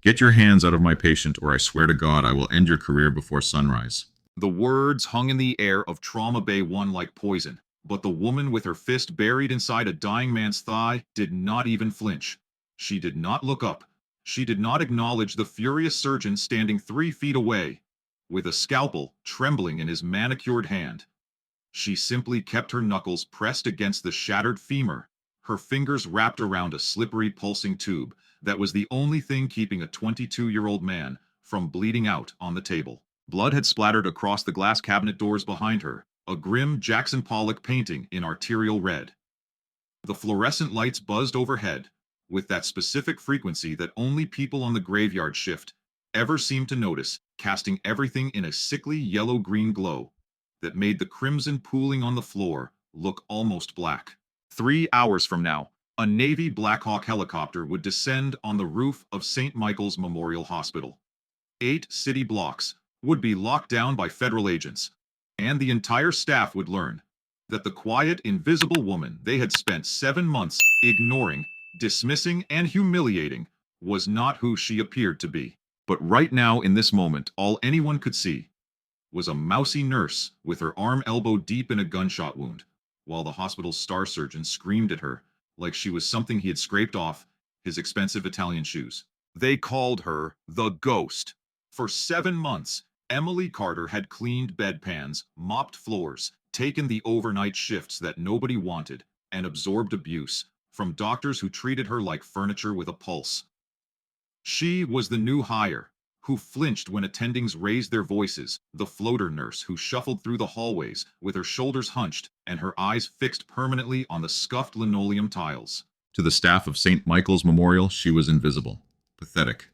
Get your hands out of my patient, or I swear to God I will end your career before sunrise. The words hung in the air of Trauma Bay 1 like poison, but the woman with her fist buried inside a dying man's thigh did not even flinch. She did not look up. She did not acknowledge the furious surgeon standing 3 feet away, with a scalpel trembling in his manicured hand. She simply kept her knuckles pressed against the shattered femur, her fingers wrapped around a slippery pulsing tube that was the only thing keeping a 22-year-old man from bleeding out on the table. Blood had splattered across the glass cabinet doors behind her, a grim Jackson Pollock painting in arterial red. The fluorescent lights buzzed overhead, with that specific frequency that only people on the graveyard shift ever seem to notice, casting everything in a sickly yellow-green glow that made the crimson pooling on the floor look almost black. 3 hours from now, a Navy Black Hawk helicopter would descend on the roof of St. Michael's Memorial Hospital. 8 city blocks would be locked down by federal agents, and the entire staff would learn that the quiet, invisible woman they had spent 7 months ignoring, dismissing, and humiliating was not who she appeared to be. But right now, in this moment, all anyone could see was a mousy nurse with her arm elbow deep in a gunshot wound, while the hospital's star surgeon screamed at her like she was something he had scraped off his expensive Italian shoes. They called her the Ghost. For 7 months, Emily Carter had cleaned bedpans, mopped floors, taken the overnight shifts that nobody wanted, and absorbed abuse from doctors who treated her like furniture with a pulse. She was the new hire, who flinched when attendings raised their voices, the floater nurse who shuffled through the hallways with her shoulders hunched and her eyes fixed permanently on the scuffed linoleum tiles. To the staff of St. Michael's Memorial, she was invisible, pathetic.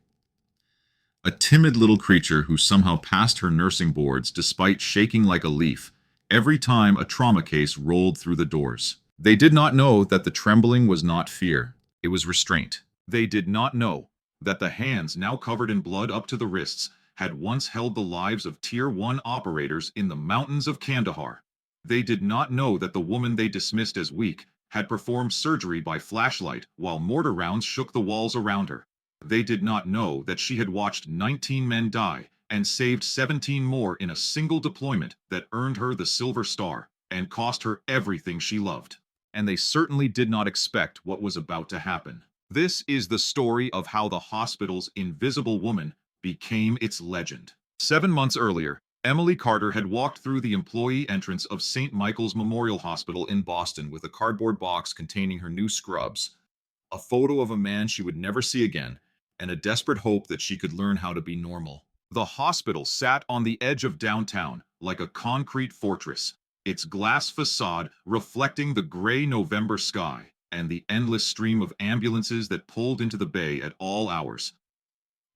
A timid little creature who somehow passed her nursing boards despite shaking like a leaf every time a trauma case rolled through the doors. They did not know that the trembling was not fear, it was restraint. They did not know that the hands now covered in blood up to the wrists had once held the lives of Tier 1 operators in the mountains of Kandahar. They did not know that the woman they dismissed as weak had performed surgery by flashlight while mortar rounds shook the walls around her. They did not know that she had watched 19 men die and saved 17 more in a single deployment that earned her the Silver Star and cost her everything she loved. And they certainly did not expect what was about to happen. This is the story of how the hospital's invisible woman became its legend. 7 months earlier, Emily Carter had walked through the employee entrance of St. Michael's Memorial Hospital in Boston with a cardboard box containing her new scrubs, a photo of a man she would never see again, and a desperate hope that she could learn how to be normal. The hospital sat on the edge of downtown, like a concrete fortress, its glass facade reflecting the gray November sky and the endless stream of ambulances that pulled into the bay at all hours.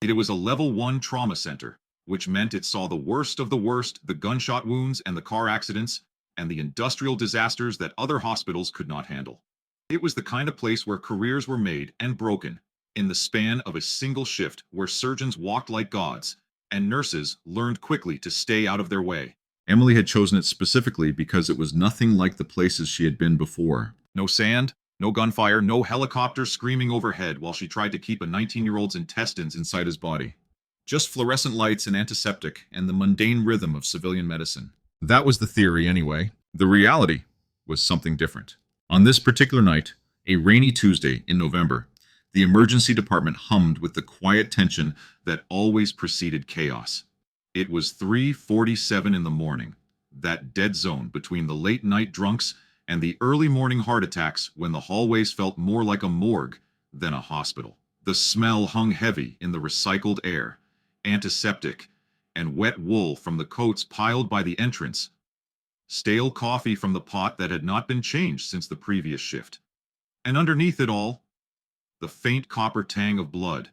It was a Level 1 trauma center, which meant it saw the worst of the worst, the gunshot wounds and the car accidents, and the industrial disasters that other hospitals could not handle. It was the kind of place where careers were made and broken in the span of a single shift, where surgeons walked like gods, and nurses learned quickly to stay out of their way. Emily had chosen it specifically because it was nothing like the places she had been before. No sand, no gunfire, no helicopters screaming overhead while she tried to keep a 19-year-old's intestines inside his body. Just fluorescent lights and antiseptic and the mundane rhythm of civilian medicine. That was the theory anyway. The reality was something different. On this particular night, a rainy Tuesday in November, the emergency department hummed with the quiet tension that always preceded chaos. It was 3:47 in the morning, that dead zone between the late-night drunks and the early morning heart attacks when the hallways felt more like a morgue than a hospital. The smell hung heavy in the recycled air, antiseptic, and wet wool from the coats piled by the entrance, stale coffee from the pot that had not been changed since the previous shift. And underneath it all, the faint copper tang of blood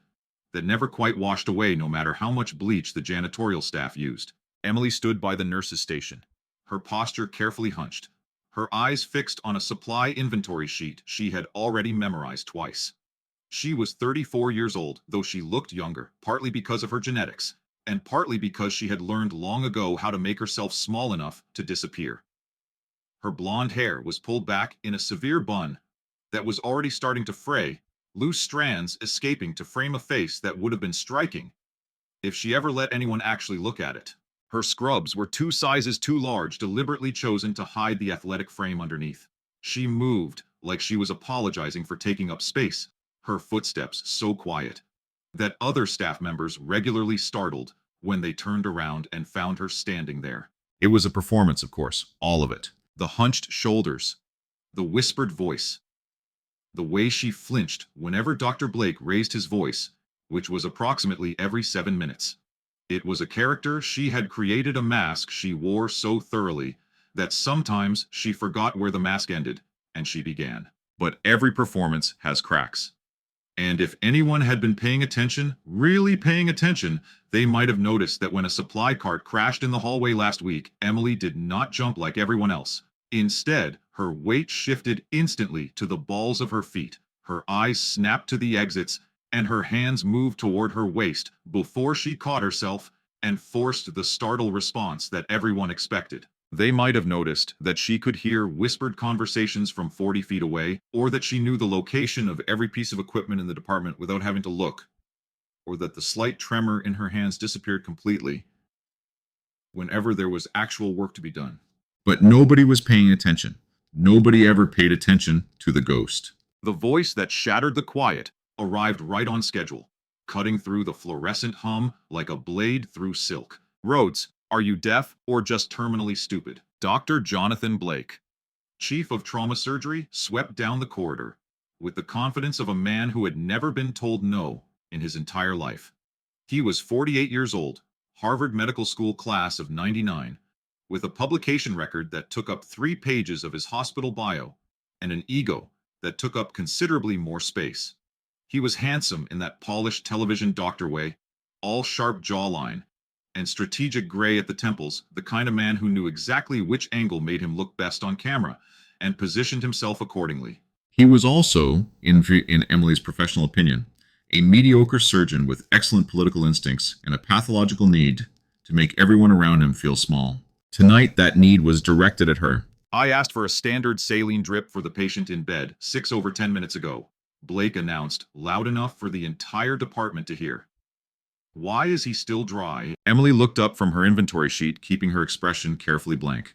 that never quite washed away no matter how much bleach the janitorial staff used. Emily stood by the nurse's station, her posture carefully hunched, her eyes fixed on a supply inventory sheet she had already memorized twice. She was 34 years old, though she looked younger, partly because of her genetics, and partly because she had learned long ago how to make herself small enough to disappear. Her blonde hair was pulled back in a severe bun that was already starting to fray, loose strands escaping to frame a face that would have been striking if she ever let anyone actually look at it. Her scrubs were 2 sizes too large, deliberately chosen to hide the athletic frame underneath. She moved like she was apologizing for taking up space, her footsteps so quiet that other staff members regularly startled when they turned around and found her standing there. It was a performance, of course, all of it. The hunched shoulders, the whispered voice, the way she flinched whenever Dr. Blake raised his voice, which was approximately every 7 minutes. It was a character she had created, a mask she wore so thoroughly that sometimes she forgot where the mask ended and she began. But every performance has cracks. And if anyone had been paying attention, really paying attention, they might have noticed that when a supply cart crashed in the hallway last week, Emily did not jump like everyone else. Instead, her weight shifted instantly to the balls of her feet, her eyes snapped to the exits, and her hands moved toward her waist before she caught herself and forced the startled response that everyone expected. They might have noticed that she could hear whispered conversations from 40 feet away, or that she knew the location of every piece of equipment in the department without having to look, or that the slight tremor in her hands disappeared completely whenever there was actual work to be done. But nobody was paying attention. Nobody ever paid attention to the ghost. The voice that shattered the quiet arrived right on schedule, cutting through the fluorescent hum like a blade through silk. Rhodes, are you deaf or just terminally stupid? Dr. Jonathan Blake, chief of trauma surgery, swept down the corridor with the confidence of a man who had never been told no in his entire life. He was 48 years old, Harvard Medical School class of '99, with a publication record that took up 3 pages of his hospital bio and an ego that took up considerably more space. He was handsome in that polished television doctor way, all sharp jawline and strategic gray at the temples, the kind of man who knew exactly which angle made him look best on camera and positioned himself accordingly. He was also, in Emily's professional opinion, a mediocre surgeon with excellent political instincts and a pathological need to make everyone around him feel small. Tonight, that need was directed at her. I asked for a standard saline drip for the patient in bed 6 over 10 minutes ago, Blake announced, loud enough for the entire department to hear. Why is he still dry? Emily looked up from her inventory sheet, keeping her expression carefully blank.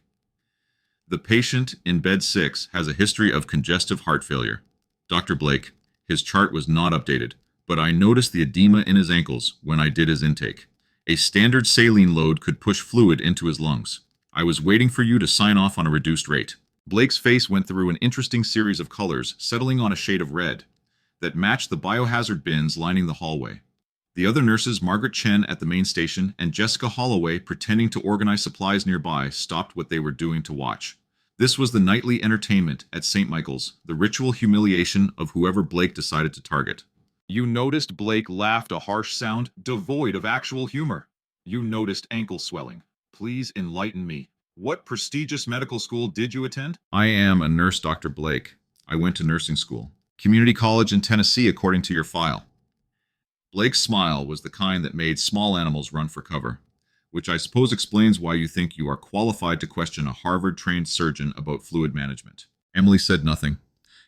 The patient in bed 6 has a history of congestive heart failure. Dr. Blake, his chart was not updated, but I noticed the edema in his ankles when I did his intake. A standard saline load could push fluid into his lungs. I was waiting for you to sign off on a reduced rate. Blake's face went through an interesting series of colors, settling on a shade of red that matched the biohazard bins lining the hallway. The other nurses, Margaret Chen at the main station and Jessica Holloway pretending to organize supplies nearby, stopped what they were doing to watch. This was the nightly entertainment at St. Michael's, the ritual humiliation of whoever Blake decided to target. You noticed Blake laughed, a harsh sound devoid of actual humor. You noticed ankle swelling. Please enlighten me. What prestigious medical school did you attend? I am a nurse, Dr. Blake. I went to nursing school. Community college in Tennessee, according to your file. Blake's smile was the kind that made small animals run for cover, which I suppose explains why you think you are qualified to question a Harvard-trained surgeon about fluid management. Emily said nothing.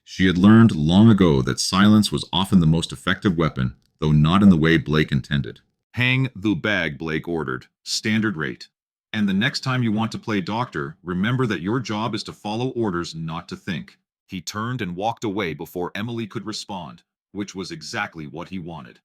She had learned long ago that silence was often the most effective weapon, though not in the way Blake intended. Hang the bag, Blake ordered. Standard rate. And the next time you want to play doctor, remember that your job is to follow orders, not to think. He turned and walked away before Emily could respond, which was exactly what he wanted.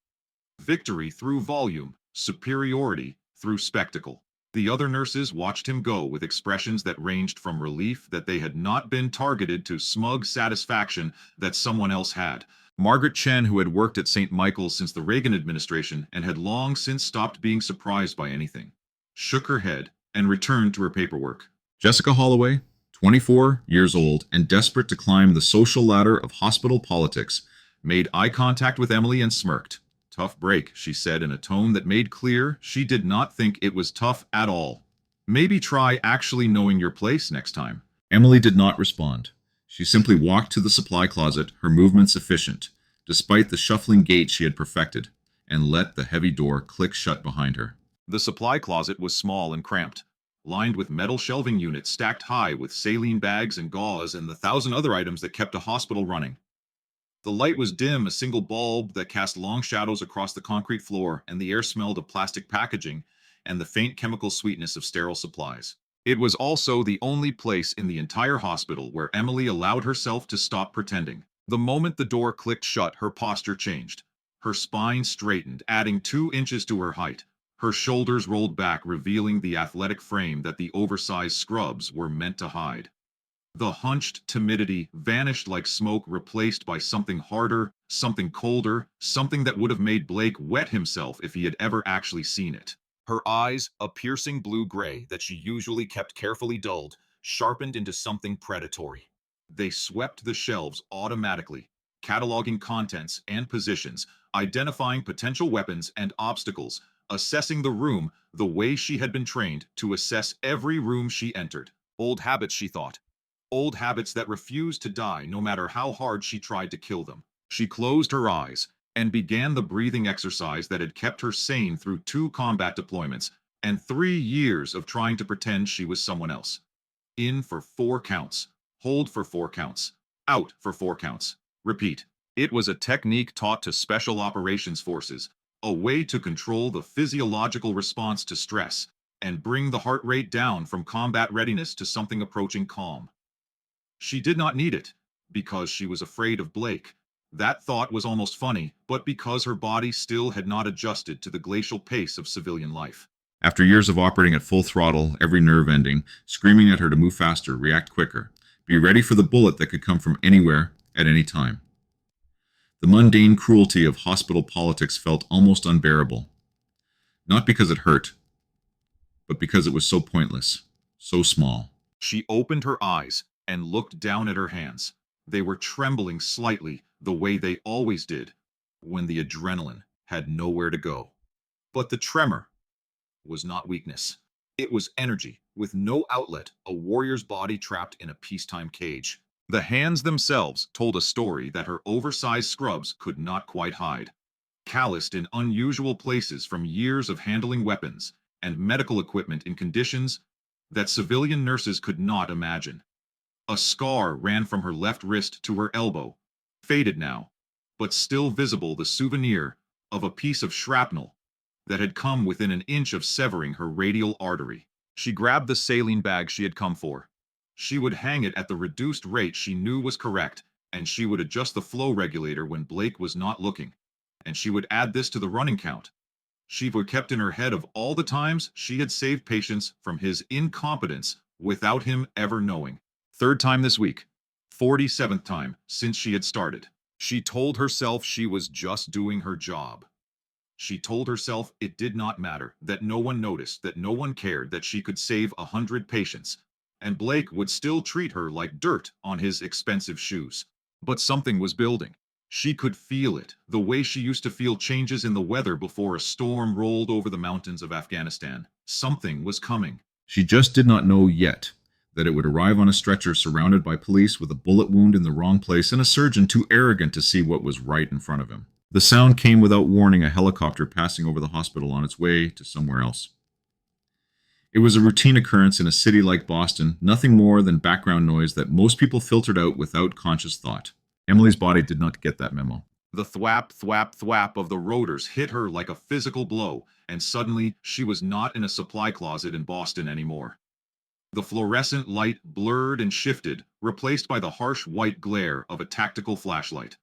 Victory through volume, superiority through spectacle. The other nurses watched him go with expressions that ranged from relief that they had not been targeted to smug satisfaction that someone else had. Margaret Chen, who had worked at St. Michael's since the Reagan administration and had long since stopped being surprised by anything, shook her head and returned to her paperwork. Jessica Holloway, 24 years old and desperate to climb the social ladder of hospital politics, made eye contact with Emily and smirked. Tough break, she said in a tone that made clear she did not think it was tough at all. Maybe try actually knowing your place next time. Emily did not respond. She simply walked to the supply closet, her movements efficient, despite the shuffling gait she had perfected, and let the heavy door click shut behind her. The supply closet was small and cramped, lined with metal shelving units stacked high with saline bags and gauze and the 1,000 other items that kept a hospital running. The light was dim, a single bulb that cast long shadows across the concrete floor, and the air smelled of plastic packaging and the faint chemical sweetness of sterile supplies. It was also the only place in the entire hospital where Emily allowed herself to stop pretending. The moment the door clicked shut, her posture changed. Her spine straightened, adding 2 inches to her height. Her shoulders rolled back, revealing the athletic frame that the oversized scrubs were meant to hide. The hunched timidity vanished like smoke, replaced by something harder, something colder, something that would have made Blake wet himself if he had ever actually seen it. Her eyes, a piercing blue-gray that she usually kept carefully dulled, sharpened into something predatory. They swept the shelves automatically, cataloging contents and positions, identifying potential weapons and obstacles, assessing the room the way she had been trained to assess every room she entered. Old habits, she thought. Old habits that refused to die no matter how hard she tried to kill them. She closed her eyes and began the breathing exercise that had kept her sane through 2 combat deployments and 3 years of trying to pretend she was someone else. In for 4 counts, hold for 4 counts, out for 4 counts, repeat. It was a technique taught to special operations forces, a way to control the physiological response to stress and bring the heart rate down from combat readiness to something approaching calm. She did not need it, because she was afraid of Blake. That thought was almost funny, but because her body still had not adjusted to the glacial pace of civilian life. After years of operating at full throttle, every nerve ending, screaming at her to move faster, react quicker, be ready for the bullet that could come from anywhere, at any time. The mundane cruelty of hospital politics felt almost unbearable. Not because it hurt, but because it was so pointless, so small. She opened her eyes and looked down at her hands. They were trembling slightly, the way they always did, when the adrenaline had nowhere to go. But the tremor was not weakness. It was energy, with no outlet, a warrior's body trapped in a peacetime cage. The hands themselves told a story that her oversized scrubs could not quite hide. Calloused in unusual places from years of handling weapons and medical equipment in conditions that civilian nurses could not imagine. A scar ran from her left wrist to her elbow, faded now, but still visible, the souvenir of a piece of shrapnel that had come within an inch of severing her radial artery. She grabbed the saline bag she had come for. She would hang it at the reduced rate she knew was correct, and she would adjust the flow regulator when Blake was not looking, and she would add this to the running count. She would kept in her head of all the times she had saved patients from his incompetence without him ever knowing. 3rd time this week. 47th time since she had started. She told herself she was just doing her job. She told herself it did not matter, that no one noticed, that no one cared, that she could save 100 patients, and Blake would still treat her like dirt on his expensive shoes. But something was building. She could feel it, the way she used to feel changes in the weather before a storm rolled over the mountains of Afghanistan. Something was coming. She just did not know yet that it would arrive on a stretcher surrounded by police with a bullet wound in the wrong place and a surgeon too arrogant to see what was right in front of him. The sound came without warning, a helicopter passing over the hospital on its way to somewhere else. It was a routine occurrence in a city like Boston, nothing more than background noise that most people filtered out without conscious thought. Emily's body did not get that memo. The thwap, thwap, thwap of the rotors hit her like a physical blow, and suddenly she was not in a supply closet in Boston anymore. The fluorescent light blurred and shifted, replaced by the harsh white glare of a tactical flashlight.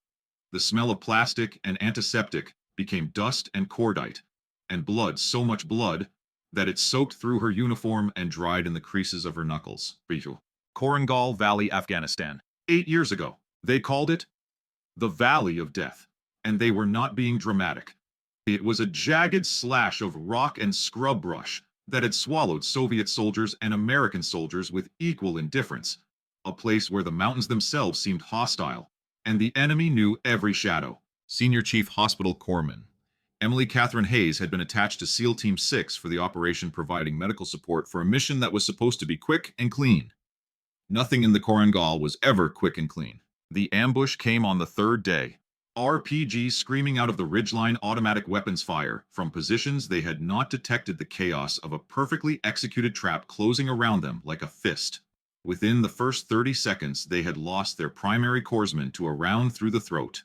The smell of plastic and antiseptic became dust and cordite, and blood, so much blood, that it soaked through her uniform and dried in the creases of her knuckles. Korangal Valley, Afghanistan. 8 years ago, they called it the Valley of Death, and they were not being dramatic. It was a jagged slash of rock and scrub brush that had swallowed Soviet soldiers and American soldiers with equal indifference, a place where the mountains themselves seemed hostile, and the enemy knew every shadow. Senior Chief Hospital Corpsman Emily Catherine Hayes had been attached to SEAL Team 6 for the operation, providing medical support for a mission that was supposed to be quick and clean. Nothing in the Korangal was ever quick and clean. The ambush came on the 3rd day. RPGs screaming out of the ridgeline, automatic weapons fire from positions they had not detected, the chaos of a perfectly executed trap closing around them like a fist. Within the first 30 seconds, they had lost their primary corpsman to a round through the throat.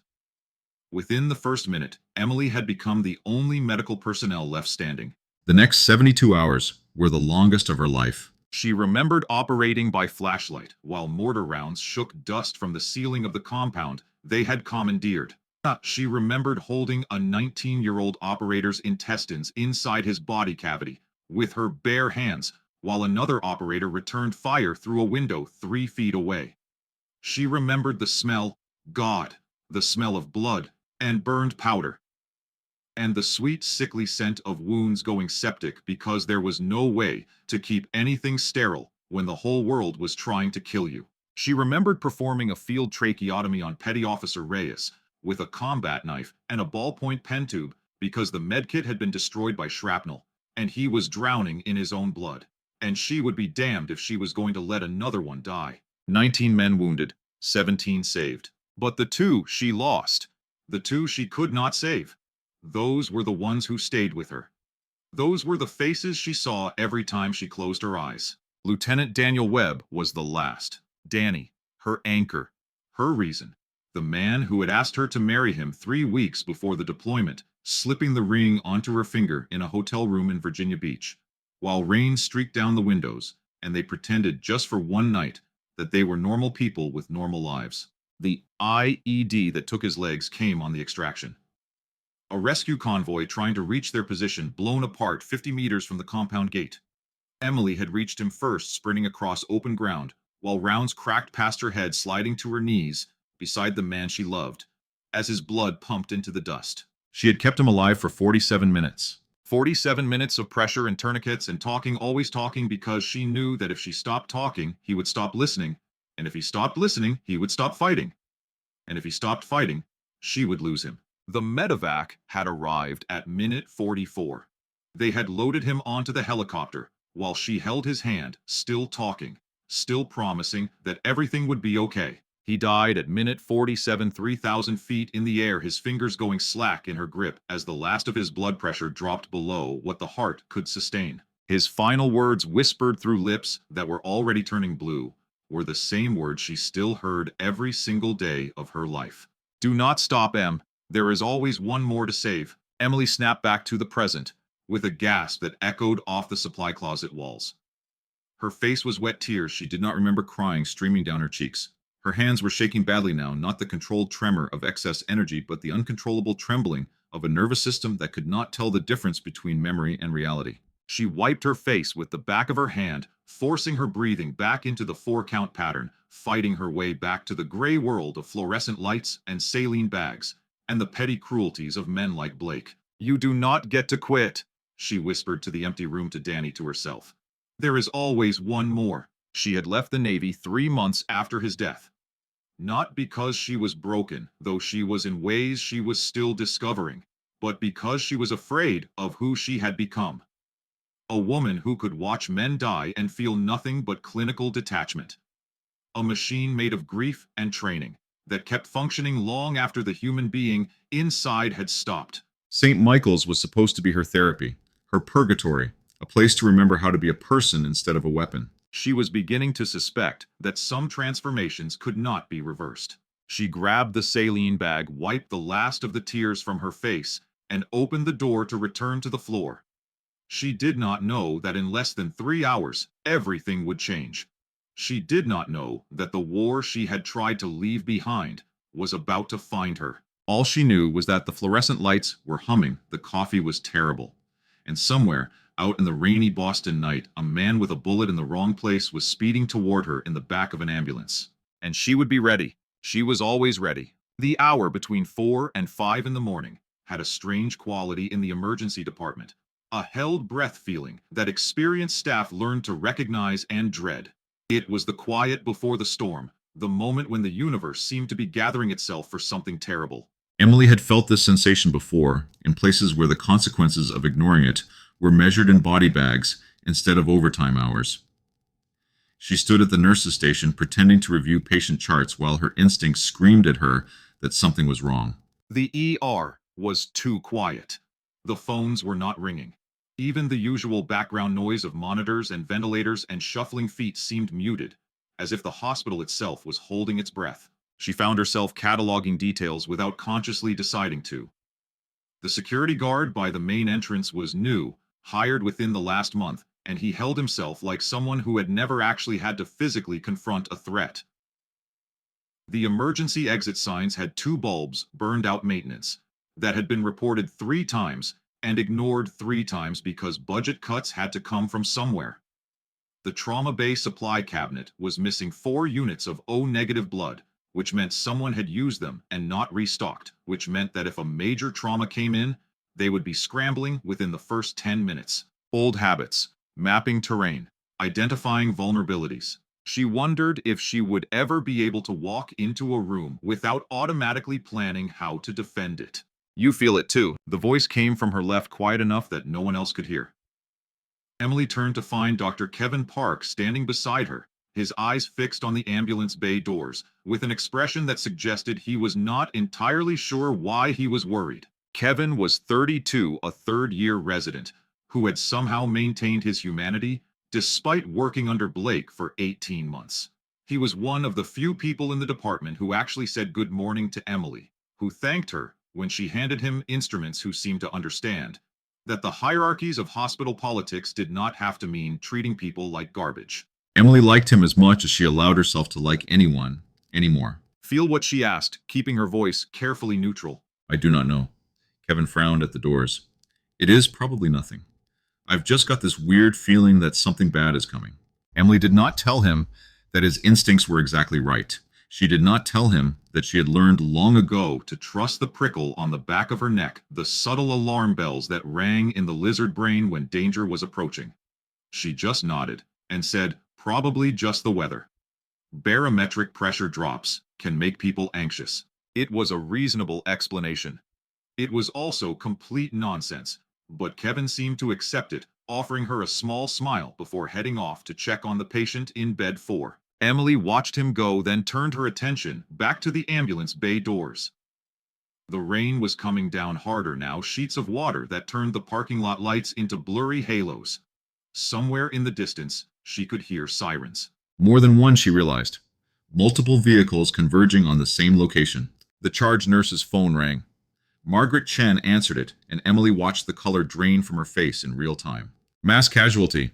Within the first minute, Emily had become the only medical personnel left standing. The next 72 hours were the longest of her life. She remembered operating by flashlight while mortar rounds shook dust from the ceiling of the compound they had commandeered. She remembered holding a 19-year-old operator's intestines inside his body cavity with her bare hands while another operator returned fire through a window 3 feet away. She remembered the smell, God, the smell of blood and burned powder, and the sweet, sickly scent of wounds going septic because there was no way to keep anything sterile when the whole world was trying to kill you. She remembered performing a field tracheotomy on Petty Officer Reyes with a combat knife and a ballpoint pen tube because the medkit had been destroyed by shrapnel, and he was drowning in his own blood. And she would be damned if she was going to let another one die. 19 men wounded, 17 saved. But the two she lost, the two she could not save, those were the ones who stayed with her. Those were the faces she saw every time she closed her eyes. Lieutenant Daniel Webb was the last. Danny, her anchor, her reason. The man who had asked her to marry him 3 weeks before the deployment, slipping the ring onto her finger in a hotel room in Virginia Beach, while rain streaked down the windows, and they pretended just for one night that they were normal people with normal lives. The IED that took his legs came on the extraction. A rescue convoy trying to reach their position blown apart 50 meters from the compound gate. Emily had reached him first, sprinting across open ground, while rounds cracked past her head, sliding to her knees beside the man she loved, as his blood pumped into the dust. She had kept him alive for 47 minutes. 47 minutes of pressure and tourniquets and talking, always talking, because she knew that if she stopped talking, he would stop listening, and if he stopped listening, he would stop fighting. And if he stopped fighting, she would lose him. The medevac had arrived at minute 44. They had loaded him onto the helicopter, while she held his hand, still talking, still promising that everything would be okay. He died at minute 47, 3,000 feet in the air, his fingers going slack in her grip as the last of his blood pressure dropped below what the heart could sustain. His final words, whispered through lips that were already turning blue, were the same words she still heard every single day of her life. "Do not stop, Em. There is always one more to save." Emily snapped back to the present, with a gasp that echoed off the supply closet walls. Her face was wet, tears she did not remember crying streaming down her cheeks. Her hands were shaking badly now, not the controlled tremor of excess energy, but the uncontrollable trembling of a nervous system that could not tell the difference between memory and reality. She wiped her face with the back of her hand, forcing her breathing back into the 4-count pattern, fighting her way back to the gray world of fluorescent lights and saline bags, and the petty cruelties of men like Blake. "You do not get to quit," she whispered to the empty room, to Danny, to herself. "There is always one more." She had left the Navy 3 months after his death. Not because she was broken, though she was in ways she was still discovering, but because she was afraid of who she had become. A woman who could watch men die and feel nothing but clinical detachment. A machine made of grief and training that kept functioning long after the human being inside had stopped. St. Michael's was supposed to be her therapy, her purgatory, a place to remember how to be a person instead of a weapon. She was beginning to suspect that some transformations could not be reversed. She grabbed the saline bag, wiped the last of the tears from her face, and opened the door to return to the floor. She did not know that in less than 3 hours, everything would change. She did not know that the war she had tried to leave behind was about to find her. All she knew was that the fluorescent lights were humming, the coffee was terrible, and somewhere out in the rainy Boston night, a man with a bullet in the wrong place was speeding toward her in the back of an ambulance. And she would be ready. She was always ready. The hour between 4 and 5 in the morning had a strange quality in the emergency department, a held breath feeling that experienced staff learned to recognize and dread. It was the quiet before the storm, the moment when the universe seemed to be gathering itself for something terrible. Emily had felt this sensation before, in places where the consequences of ignoring it were measured in body bags instead of overtime hours. She stood at the nurse's station pretending to review patient charts while her instincts screamed at her that something was wrong. The ER was too quiet. The phones were not ringing. Even the usual background noise of monitors and ventilators and shuffling feet seemed muted, as if the hospital itself was holding its breath. She found herself cataloging details without consciously deciding to. The security guard by the main entrance was new, hired within the last month, and he held himself like someone who had never actually had to physically confront a threat. The emergency exit signs had two bulbs burned out maintenance that had been reported 3 times and ignored 3 times because budget cuts had to come from somewhere. The trauma bay supply cabinet was missing 4 units of O-negative blood, which meant someone had used them and not restocked, which meant that if a major trauma came in, they would be scrambling within the first 10 minutes. Old habits, mapping terrain, identifying vulnerabilities. She wondered if she would ever be able to walk into a room without automatically planning how to defend it. You feel it too. The voice came from her left quiet enough that no one else could hear. Emily turned to find Dr. Kevin Park standing beside her, his eyes fixed on the ambulance bay doors, with an expression that suggested he was not entirely sure why he was worried. Kevin was 32, a third-year resident, who had somehow maintained his humanity despite working under Blake for 18 months. He was one of the few people in the department who actually said good morning to Emily, who thanked her when she handed him instruments who seemed to understand that the hierarchies of hospital politics did not have to mean treating people like garbage. Emily liked him as much as she allowed herself to like anyone anymore. Feel what she asked, keeping her voice carefully neutral. I do not know. Kevin frowned at the doors. It is probably nothing. I've just got this weird feeling that something bad is coming. Emily did not tell him that his instincts were exactly right. She did not tell him that she had learned long ago to trust the prickle on the back of her neck, the subtle alarm bells that rang in the lizard brain when danger was approaching. She just nodded and said, probably just the weather. Barometric pressure drops can make people anxious. It was a reasonable explanation. It was also complete nonsense, but Kevin seemed to accept it, offering her a small smile before heading off to check on the patient in bed 4. Emily watched him go, then turned her attention back to the ambulance bay doors. The rain was coming down harder now, sheets of water that turned the parking lot lights into blurry halos. Somewhere in the distance, she could hear sirens. More than one, she realized. Multiple vehicles converging on the same location. The charge nurse's phone rang. Margaret Chen answered it, and Emily watched the color drain from her face in real time. Mass casualty,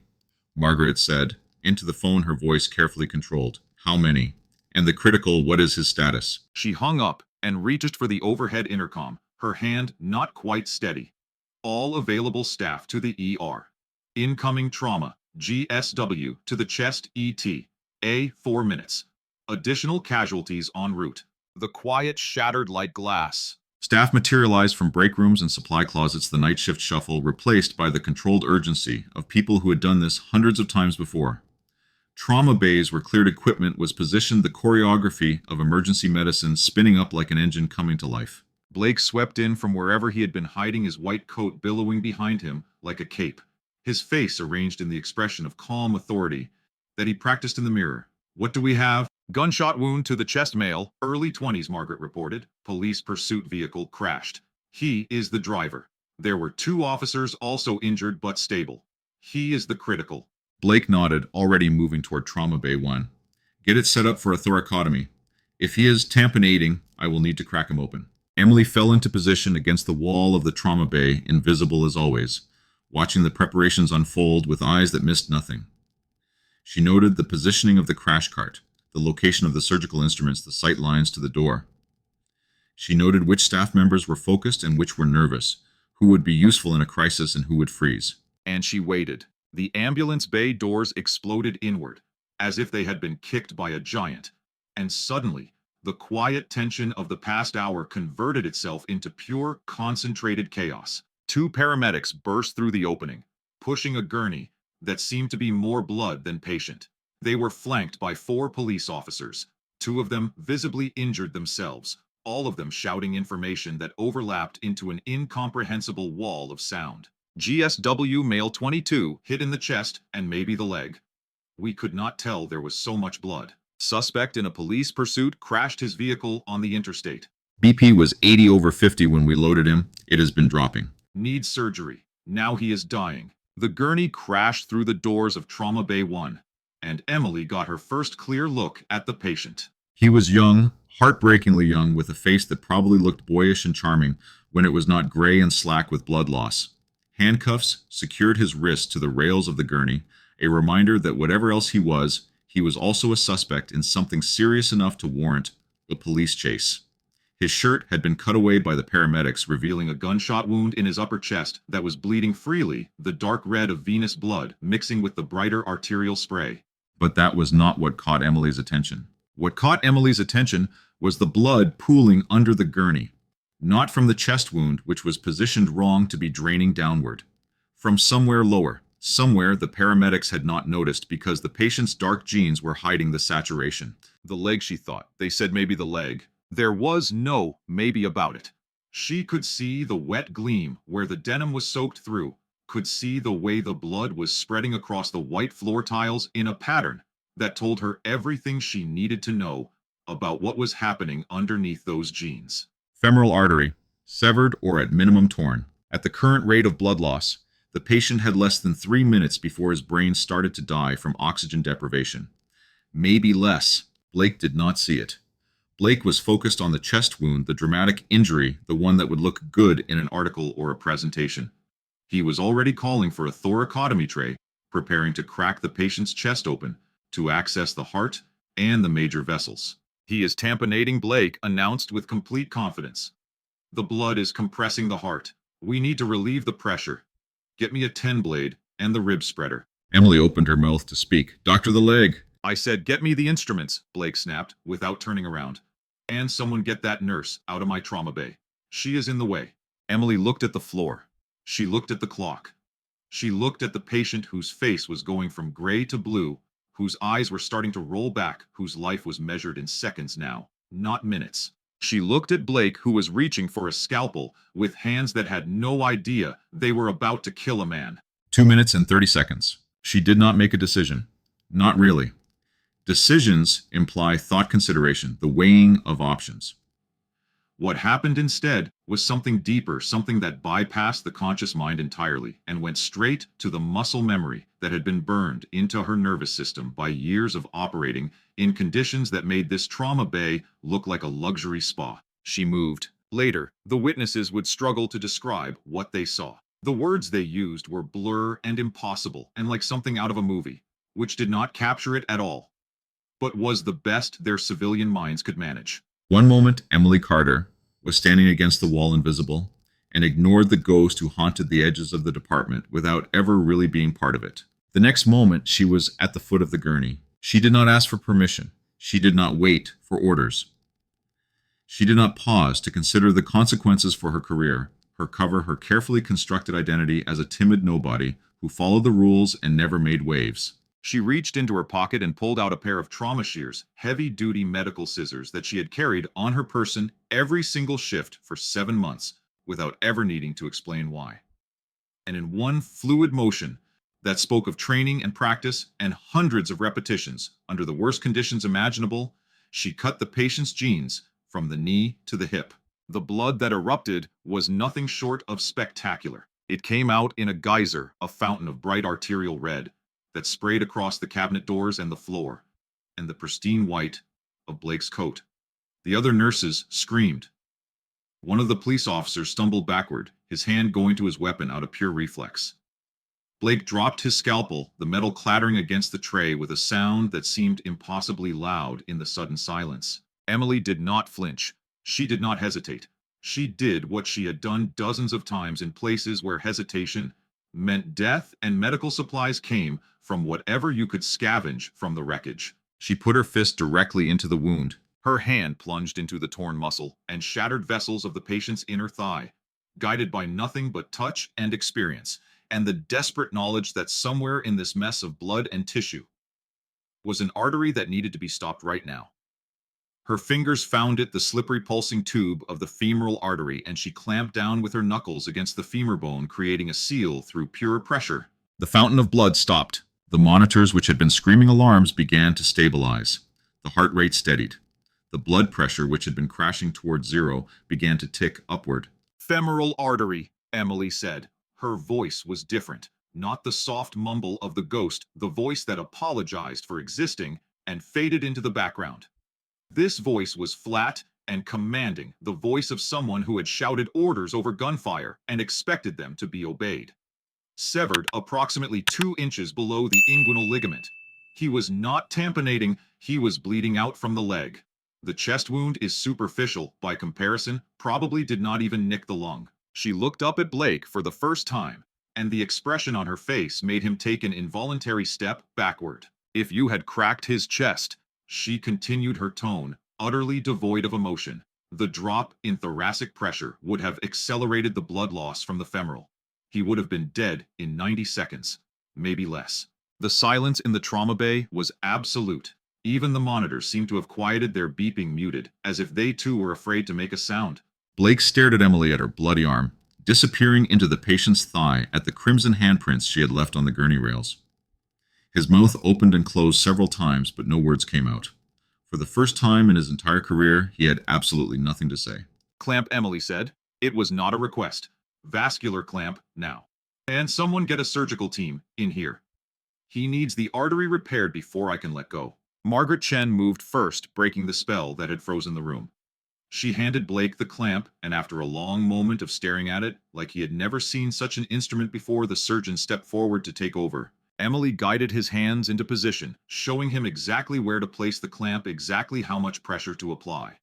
Margaret said. Into the phone, her voice carefully controlled. How many? And the critical, what is his status? She hung up and reached for the overhead intercom, her hand not quite steady. All available staff to the ER. Incoming trauma, GSW, to the chest ET. 4 minutes. Additional casualties en route. The quiet shattered like glass. Staff materialized from break rooms and supply closets, the night shift shuffle replaced by the controlled urgency of people who had done this hundreds of times before. Trauma bays where cleared equipment was positioned, the choreography of emergency medicine spinning up like an engine coming to life. Blake swept in from wherever he had been hiding, his white coat billowing behind him like a cape, his face arranged in the expression of calm authority that he practiced in the mirror. What do we have? Gunshot wound to the chest, male, early 20s, Margaret reported. Police pursuit vehicle crashed. He is the driver. There were 2 officers also injured but stable. He is the critical. Blake nodded, already moving toward Trauma Bay 1. Get it set up for a thoracotomy. If he is tamponading, I will need to crack him open. Emily fell into position against the wall of the Trauma Bay, invisible as always, watching the preparations unfold with eyes that missed nothing. She noted the positioning of the crash cart, the location of the surgical instruments, the sight lines to the door. She noted which staff members were focused and which were nervous, who would be useful in a crisis and who would freeze. And she waited. The ambulance bay doors exploded inward, as if they had been kicked by a giant. And suddenly, the quiet tension of the past hour converted itself into pure, concentrated chaos. 2 paramedics burst through the opening, pushing a gurney that seemed to be more blood than patient. They were flanked by 4 police officers. 2 of them visibly injured themselves, all of them shouting information that overlapped into an incomprehensible wall of sound. GSW male 22, hit in the chest and maybe the leg. We could not tell, there was so much blood. Suspect in a police pursuit crashed his vehicle on the interstate. BP was 80/50 when we loaded him. It has been dropping. Needs surgery. Now he is dying. The gurney crashed through the doors of Trauma Bay 1, and Emily got her first clear look at the patient. He was young, heartbreakingly young with a face that probably looked boyish and charming when it was not gray and slack with blood loss. Handcuffs secured his wrists to the rails of the gurney, a reminder that whatever else he was also a suspect in something serious enough to warrant a police chase. His shirt had been cut away by the paramedics, revealing a gunshot wound in his upper chest that was bleeding freely, the dark red of venous blood mixing with the brighter arterial spray. But that was not what caught Emily's attention. What caught Emily's attention was the blood pooling under the gurney, not from the chest wound, which was positioned wrong to be draining downward. From somewhere lower, somewhere the paramedics had not noticed because the patient's dark jeans were hiding the saturation. The leg, she thought. They said maybe the leg. There was no maybe about it. She could see the wet gleam where the denim was soaked through, could see the way the blood was spreading across the white floor tiles in a pattern that told her everything she needed to know about what was happening underneath those jeans. Femoral artery, severed or at minimum torn. At the current rate of blood loss, the patient had less than 3 minutes before his brain started to die from oxygen deprivation. Maybe less. Blake did not see it. Blake was focused on the chest wound, the dramatic injury, the one that would look good in an article or a presentation. He was already calling for a thoracotomy tray, preparing to crack the patient's chest open to access the heart and the major vessels. He is tamponating, Blake announced with complete confidence. The blood is compressing the heart. We need to relieve the pressure. Get me a 10-blade and the rib spreader. Emily opened her mouth to speak. Doctor, the leg. I said, get me the instruments, Blake snapped, without turning around. And someone get that nurse out of my trauma bay. She is in the way. Emily looked at the floor. She looked at the clock. She looked at the patient whose face was going from gray to blue, whose eyes were starting to roll back, whose life was measured in seconds now, not minutes. She looked at Blake, who was reaching for a scalpel with hands that had no idea they were about to kill a man. 2 minutes and 30 seconds. She did not make a decision. Not really. Decisions imply thought consideration, the weighing of options. What happened instead was something deeper, something that bypassed the conscious mind entirely and went straight to the muscle memory that had been burned into her nervous system by years of operating in conditions that made this trauma bay look like a luxury spa. She moved. Later, the witnesses would struggle to describe what they saw. The words they used were blur and impossible and like something out of a movie, which did not capture it at all, but was the best their civilian minds could manage. One moment, Emily Carter was standing against the wall invisible and ignored the ghost who haunted the edges of the department without ever really being part of it. The next moment, she was at the foot of the gurney. She did not ask for permission. She did not wait for orders. She did not pause to consider the consequences for her career, her cover, her carefully constructed identity as a timid nobody who followed the rules and never made waves. She reached into her pocket and pulled out a pair of trauma shears, heavy-duty medical scissors that she had carried on her person every single shift for 7 months without ever needing to explain why. And in one fluid motion that spoke of training and practice and hundreds of repetitions under the worst conditions imaginable, she cut the patient's jeans from the knee to the hip. The blood that erupted was nothing short of spectacular. It came out in a geyser, a fountain of bright arterial red that sprayed across the cabinet doors and the floor, and the pristine white of Blake's coat. The other nurses screamed. One of the police officers stumbled backward, his hand going to his weapon out of pure reflex. Blake dropped his scalpel, the metal clattering against the tray with a sound that seemed impossibly loud in the sudden silence. Emily did not flinch. She did not hesitate. She did what she had done dozens of times in places where hesitation meant death, and medical supplies came from whatever you could scavenge from the wreckage. She put her fist directly into the wound. Her hand plunged into the torn muscle and shattered vessels of the patient's inner thigh, guided by nothing but touch and experience, and the desperate knowledge that somewhere in this mess of blood and tissue was an artery that needed to be stopped right now. Her fingers found it, the slippery pulsing tube of the femoral artery, and she clamped down with her knuckles against the femur bone, creating a seal through pure pressure. The fountain of blood stopped. The monitors, which had been screaming alarms, began to stabilize. The heart rate steadied. The blood pressure, which had been crashing towards zero, began to tick upward. Femoral artery, Emily said. Her voice was different, not the soft mumble of the ghost, the voice that apologized for existing and faded into the background. This voice was flat and commanding, the voice of someone who had shouted orders over gunfire and expected them to be obeyed. Severed approximately 2 inches below the inguinal ligament. He was not tamponating, he was bleeding out from the leg. The chest wound is superficial, by comparison, probably did not even nick the lung. She looked up at Blake for the first time, and the expression on her face made him take an involuntary step backward. If you had cracked his chest, she continued, her tone utterly devoid of emotion. The drop in thoracic pressure would have accelerated the blood loss from the femoral. He would have been dead in 90 seconds, maybe less. The silence in the trauma bay was absolute. Even the monitors seemed to have quieted, their beeping muted, as if they too were afraid to make a sound. Blake stared at Emily, at her bloody arm, disappearing into the patient's thigh, at the crimson handprints she had left on the gurney rails. His mouth opened and closed several times, but no words came out. For the first time in his entire career, he had absolutely nothing to say. Clamp, Emily said. It was not a request. Vascular clamp, now. And someone get a surgical team in here. He needs the artery repaired before I can let go. Margaret Chen moved first, breaking the spell that had frozen the room. She handed Blake the clamp, and after a long moment of staring at it, like he had never seen such an instrument before, the surgeon stepped forward to take over. Emily guided his hands into position, showing him exactly where to place the clamp, exactly how much pressure to apply.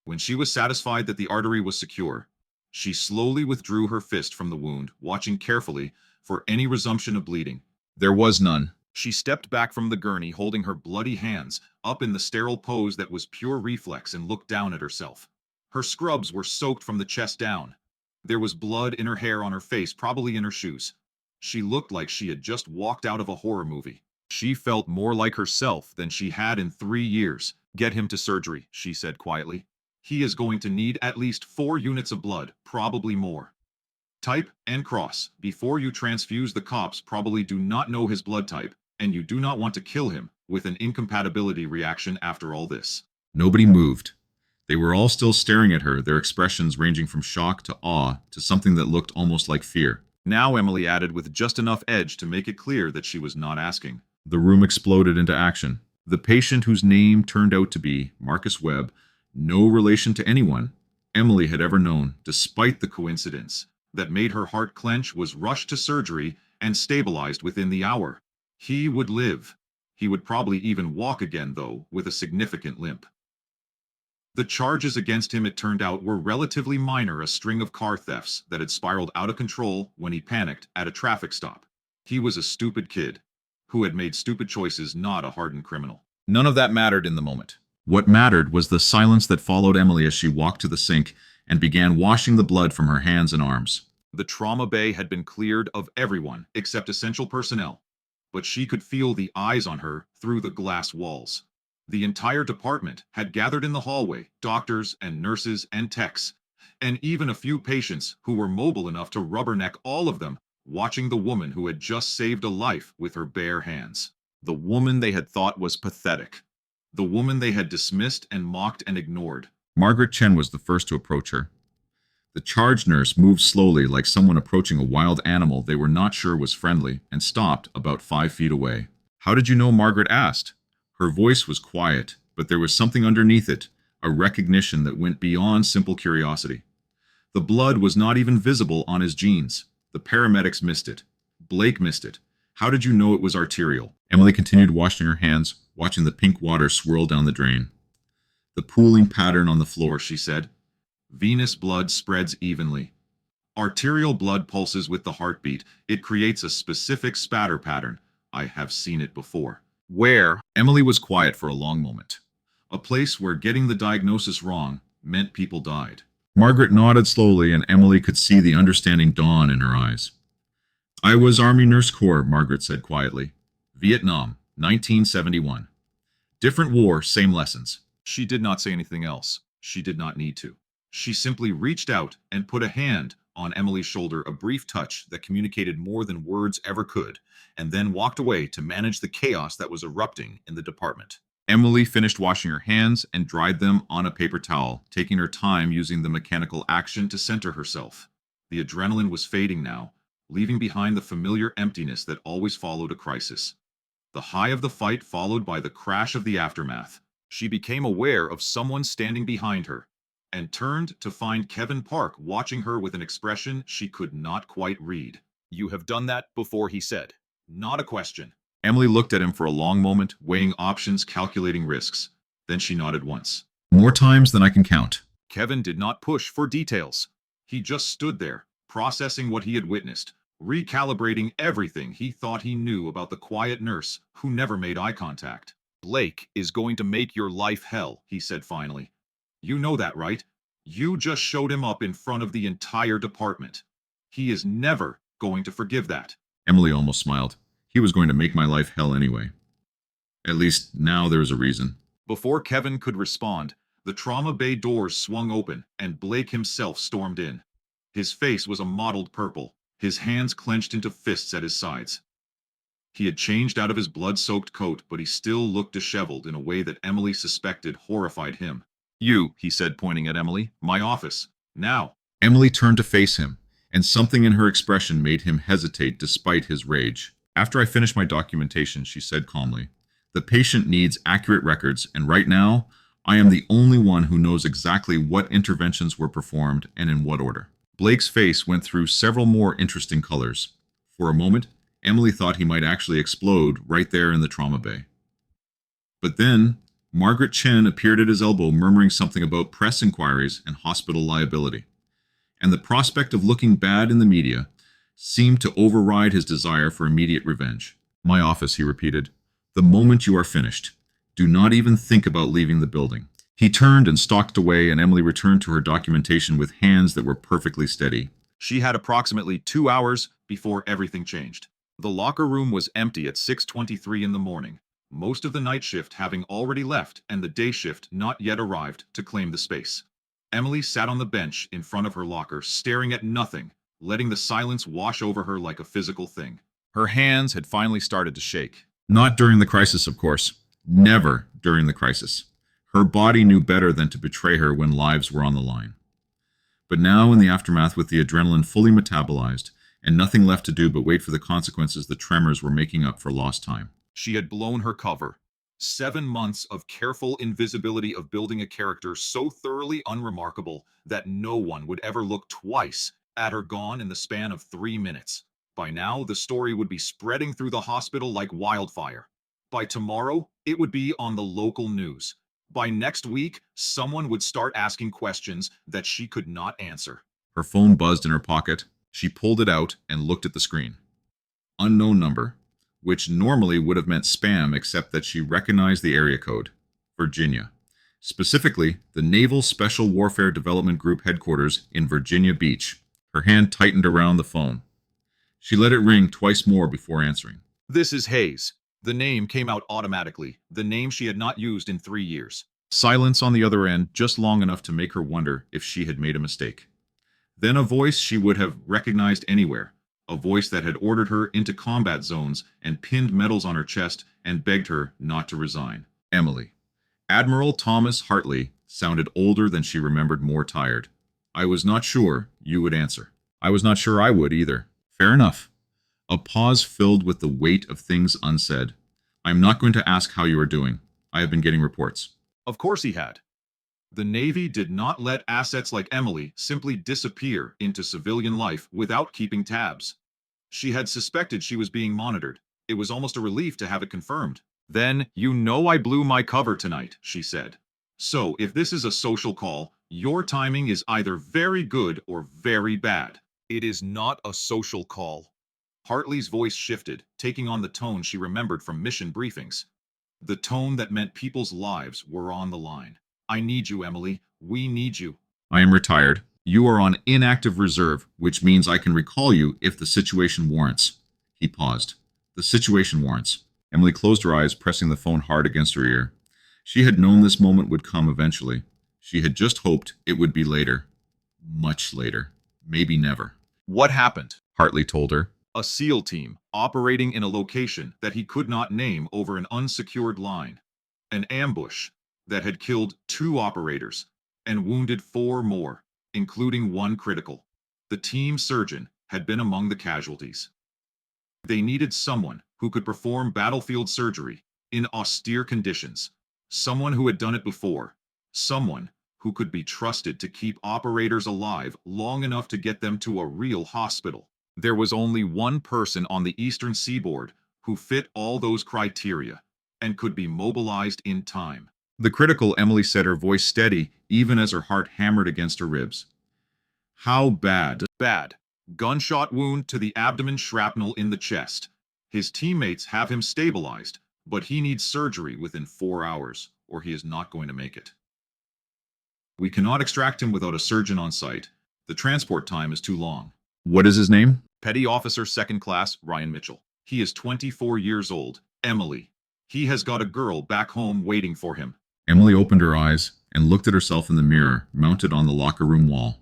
When she was satisfied that the artery was secure, she slowly withdrew her fist from the wound, watching carefully for any resumption of bleeding. There was none. She stepped back from the gurney, holding her bloody hands up in the sterile pose that was pure reflex, and looked down at herself. Her scrubs were soaked from the chest down. There was blood in her hair, on her face, probably in her shoes. She looked like she had just walked out of a horror movie. She felt more like herself than she had in 3 years. Get him to surgery, she said quietly. He is going to need at least 4 units of blood, probably more. Type and cross. Before you transfuse, the cops probably do not know his blood type, and you do not want to kill him with an incompatibility reaction after all this. Nobody moved. They were all still staring at her, their expressions ranging from shock to awe to something that looked almost like fear. Now, Emily added with just enough edge to make it clear that she was not asking. The room exploded into action. The patient, whose name turned out to be Marcus Webb, no relation to anyone Emily had ever known, despite the coincidence that made her heart clench, was rushed to surgery and stabilized within the hour. He would live. He would probably even walk again, though, with a significant limp. The charges against him, it turned out, were relatively minor, a string of car thefts that had spiraled out of control when he panicked at a traffic stop. He was a stupid kid who had made stupid choices, not a hardened criminal. None of that mattered in the moment. What mattered was the silence that followed Emily as she walked to the sink and began washing the blood from her hands and arms. The trauma bay had been cleared of everyone except essential personnel, but she could feel the eyes on her through the glass walls. The entire department had gathered in the hallway, doctors and nurses and techs, and even a few patients who were mobile enough to rubberneck, all of them watching the woman who had just saved a life with her bare hands. The woman they had thought was pathetic. The woman they had dismissed and mocked and ignored. Margaret Chen was the first to approach her. The charge nurse moved slowly, like someone approaching a wild animal they were not sure was friendly, and stopped about 5 feet away. "How did you know?" Margaret asked. Her voice was quiet, but there was something underneath it, a recognition that went beyond simple curiosity. The blood was not even visible on his jeans. The paramedics missed it. Blake missed it. How did you know it was arterial? Emily continued washing her hands, watching the pink water swirl down the drain. The pooling pattern on the floor, she said. Venous blood spreads evenly. Arterial blood pulses with the heartbeat. It creates a specific spatter pattern. I have seen it before. Where? Emily was quiet for a long moment. A place where getting the diagnosis wrong meant people died. Margaret nodded slowly, and Emily could see the understanding dawn in her eyes. I was Army Nurse Corps, Margaret said quietly. Vietnam, 1971. Different war, same lessons. She did not say anything else. She did not need to. She simply reached out and put a hand on Emily's shoulder, a brief touch that communicated more than words ever could, and then walked away to manage the chaos that was erupting in the department. Emily finished washing her hands and dried them on a paper towel, taking her time using the mechanical action to center herself. The adrenaline was fading now, leaving behind the familiar emptiness that always followed a crisis. The high of the fight followed by the crash of the aftermath. She became aware of someone standing behind her and turned to find Kevin Park watching her with an expression she could not quite read. "You have done that before," he said. "Not a question." Emily looked at him for a long moment, weighing options, calculating risks. Then she nodded once. "More times than I can count." Kevin did not push for details. He just stood there, processing what he had witnessed, recalibrating everything he thought he knew about the quiet nurse who never made eye contact. "Blake is going to make your life hell," he said finally. "You know that, right? You just showed him up in front of the entire department. He is never going to forgive that." Emily almost smiled. He was going to make my life hell anyway. At least now there is a reason. Before Kevin could respond, the trauma bay doors swung open and Blake himself stormed in. His face was a mottled purple, his hands clenched into fists at his sides. He had changed out of his blood-soaked coat, but he still looked disheveled in a way that Emily suspected horrified him. "You," he said, pointing at Emily, "my office. Now." Emily turned to face him, and something in her expression made him hesitate despite his rage. "After I finish my documentation," she said calmly, "the patient needs accurate records, and right now, I am the only one who knows exactly what interventions were performed and in what order." Blake's face went through several more interesting colors. For a moment, Emily thought he might actually explode right there in the trauma bay. But then, Margaret Chen appeared at his elbow, murmuring something about press inquiries and hospital liability. And the prospect of looking bad in the media seemed to override his desire for immediate revenge. "My office," he repeated. "The moment you are finished. Do not even think about leaving the building." He turned and stalked away, and Emily returned to her documentation with hands that were perfectly steady. She had approximately 2 hours before everything changed. The locker room was empty at 6:23 in the morning, most of the night shift having already left and the day shift not yet arrived to claim the space. Emily sat on the bench in front of her locker, staring at nothing, letting the silence wash over her like a physical thing. Her hands had finally started to shake. Not during the crisis, of course. Never during the crisis. Her body knew better than to betray her when lives were on the line. But now, in the aftermath, with the adrenaline fully metabolized, and nothing left to do but wait for the consequences, the tremors were making up for lost time. She had blown her cover. 7 months of careful invisibility of building a character so thoroughly unremarkable that no one would ever look twice at her gone in the span of 3 minutes. By now, the story would be spreading through the hospital like wildfire. By tomorrow, it would be on the local news. By next week, someone would start asking questions that she could not answer. Her phone buzzed in her pocket. She pulled it out and looked at the screen. Unknown number, which normally would have meant spam except that she recognized the area code. Virginia. Specifically, the Naval Special Warfare Development Group headquarters in Virginia Beach. Her hand tightened around the phone. She let it ring twice more before answering. "This is Hayes." The name came out automatically, the name she had not used in 3 years. Silence on the other end, just long enough to make her wonder if she had made a mistake. Then a voice she would have recognized anywhere, a voice that had ordered her into combat zones and pinned medals on her chest and begged her not to resign. Emily. Admiral Thomas Hartley sounded older than she remembered, more tired. "I was not sure you would answer." "I was not sure I would either." "Fair enough." A pause filled with the weight of things unsaid. "I am not going to ask how you are doing. I have been getting reports." Of course he had. The Navy did not let assets like Emily simply disappear into civilian life without keeping tabs. She had suspected she was being monitored. It was almost a relief to have it confirmed. "Then, you know I blew my cover tonight," she said. "So, if this is a social call, your timing is either very good or very bad." "It is not a social call." Hartley's voice shifted, taking on the tone she remembered from mission briefings. The tone that meant people's lives were on the line. "I need you, Emily. We need you." "I am retired. You are on inactive reserve, which means I can recall you if the situation warrants." He paused. "The situation warrants." Emily closed her eyes, pressing the phone hard against her ear. She had known this moment would come eventually. She had just hoped it would be later. Much later. Maybe never. "What happened?" Hartley told her. "A SEAL team operating in a location that he could not name over an unsecured line. An ambush that had killed 2 operators and wounded 4 more, including 1 critical. The team surgeon had been among the casualties. They needed someone who could perform battlefield surgery in austere conditions, Someone who had done it before. Someone who could be trusted to keep operators alive long enough to get them to a real hospital. There was only one person on the eastern seaboard who fit all those criteria and could be mobilized in time. The critical Emily said, her voice steady, even as her heart hammered against her ribs. How bad? Bad. Gunshot wound to the abdomen, shrapnel in the chest. His teammates have him stabilized, but he needs surgery within 4 hours, or he is not going to make it. We cannot extract him without a surgeon on site. The transport time is too long. What is his name? Petty Officer Second Class Ryan Mitchell. He is 24 years old. Emily. He has got a girl back home waiting for him. Emily opened her eyes and looked at herself in the mirror mounted on the locker room wall.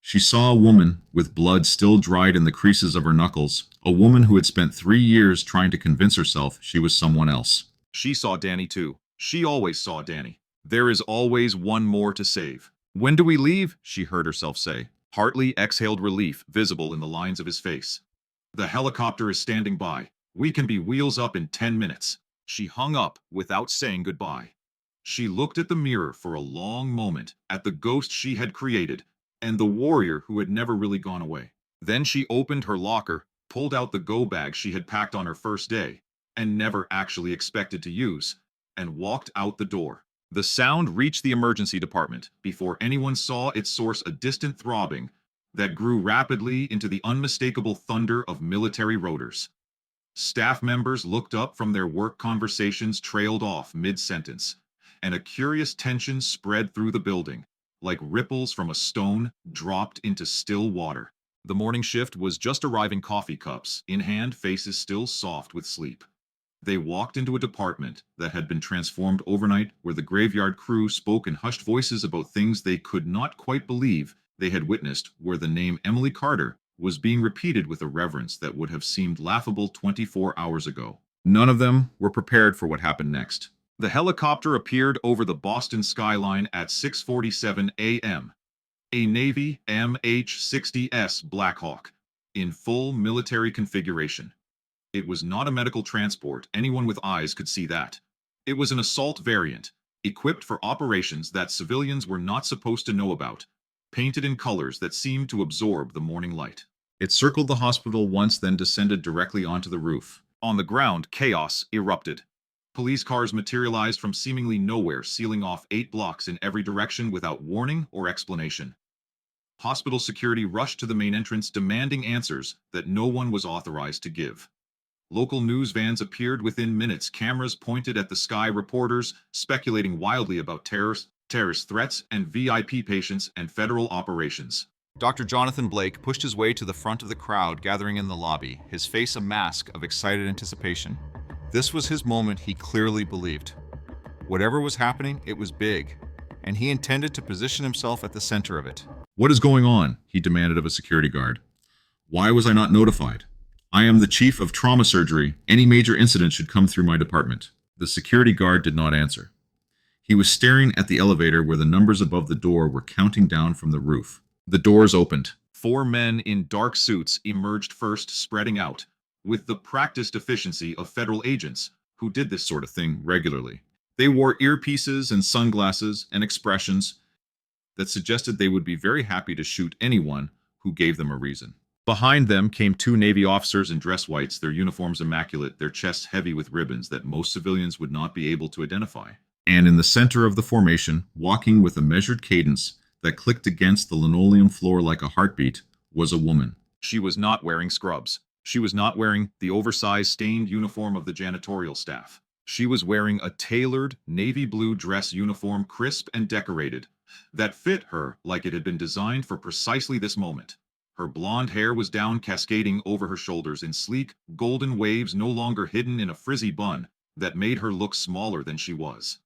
She saw a woman with blood still dried in the creases of her knuckles, a woman who had spent 3 years trying to convince herself she was someone else. She saw Danny too. She always saw Danny. There is always one more to save. When do we leave? She heard herself say. Hartley exhaled relief, visible in the lines of his face. The helicopter is standing by. We can be wheels up in 10 minutes. She hung up without saying goodbye. She looked at the mirror for a long moment, at the ghost she had created, and the warrior who had never really gone away. Then she opened her locker, pulled out the go bag she had packed on her first day, and never actually expected to use, and walked out the door. The sound reached the emergency department before anyone saw its source, a distant throbbing that grew rapidly into the unmistakable thunder of military rotors. Staff members looked up from their work conversations, trailed off mid-sentence, and a curious tension spread through the building, like ripples from a stone dropped into still water. The morning shift was just arriving, coffee cups in hand, faces still soft with sleep. They walked into a department that had been transformed overnight, where the graveyard crew spoke in hushed voices about things they could not quite believe they had witnessed, where the name Emily Carter was being repeated with a reverence that would have seemed laughable 24 hours ago. None of them were prepared for what happened next. The helicopter appeared over the Boston skyline at 6:47 a.m. A Navy MH-60S Blackhawk, in full military configuration. It was not a medical transport, anyone with eyes could see that. It was an assault variant, equipped for operations that civilians were not supposed to know about, painted in colors that seemed to absorb the morning light. It circled the hospital once, then descended directly onto the roof. On the ground, chaos erupted. Police cars materialized from seemingly nowhere, sealing off 8 blocks in every direction without warning or explanation. Hospital security rushed to the main entrance, demanding answers that no one was authorized to give. Local news vans appeared within minutes, cameras pointed at the sky, reporters speculating wildly about terrorist threats and VIP patients and federal operations. Dr. Jonathan Blake pushed his way to the front of the crowd gathering in the lobby, his face a mask of excited anticipation. This was his moment, he clearly believed. Whatever was happening, it was big, and he intended to position himself at the center of it. What is going on? He demanded of a security guard. Why was I not notified? I am the chief of trauma surgery. Any major incident should come through my department. The security guard did not answer. He was staring at the elevator where the numbers above the door were counting down from the roof. The doors opened. 4 men in dark suits emerged first, spreading out, with the practiced efficiency of federal agents who did this sort of thing regularly. They wore earpieces and sunglasses and expressions that suggested they would be very happy to shoot anyone who gave them a reason. Behind them came 2 Navy officers in dress whites, their uniforms immaculate, their chests heavy with ribbons that most civilians would not be able to identify. And in the center of the formation, walking with a measured cadence that clicked against the linoleum floor like a heartbeat, was a woman. She was not wearing scrubs. She was not wearing the oversized, stained uniform of the janitorial staff. She was wearing a tailored, navy blue dress uniform, crisp and decorated, that fit her like it had been designed for precisely this moment. Her blonde hair was down, cascading over her shoulders in sleek, golden waves, no longer hidden in a frizzy bun that made her look smaller than she was.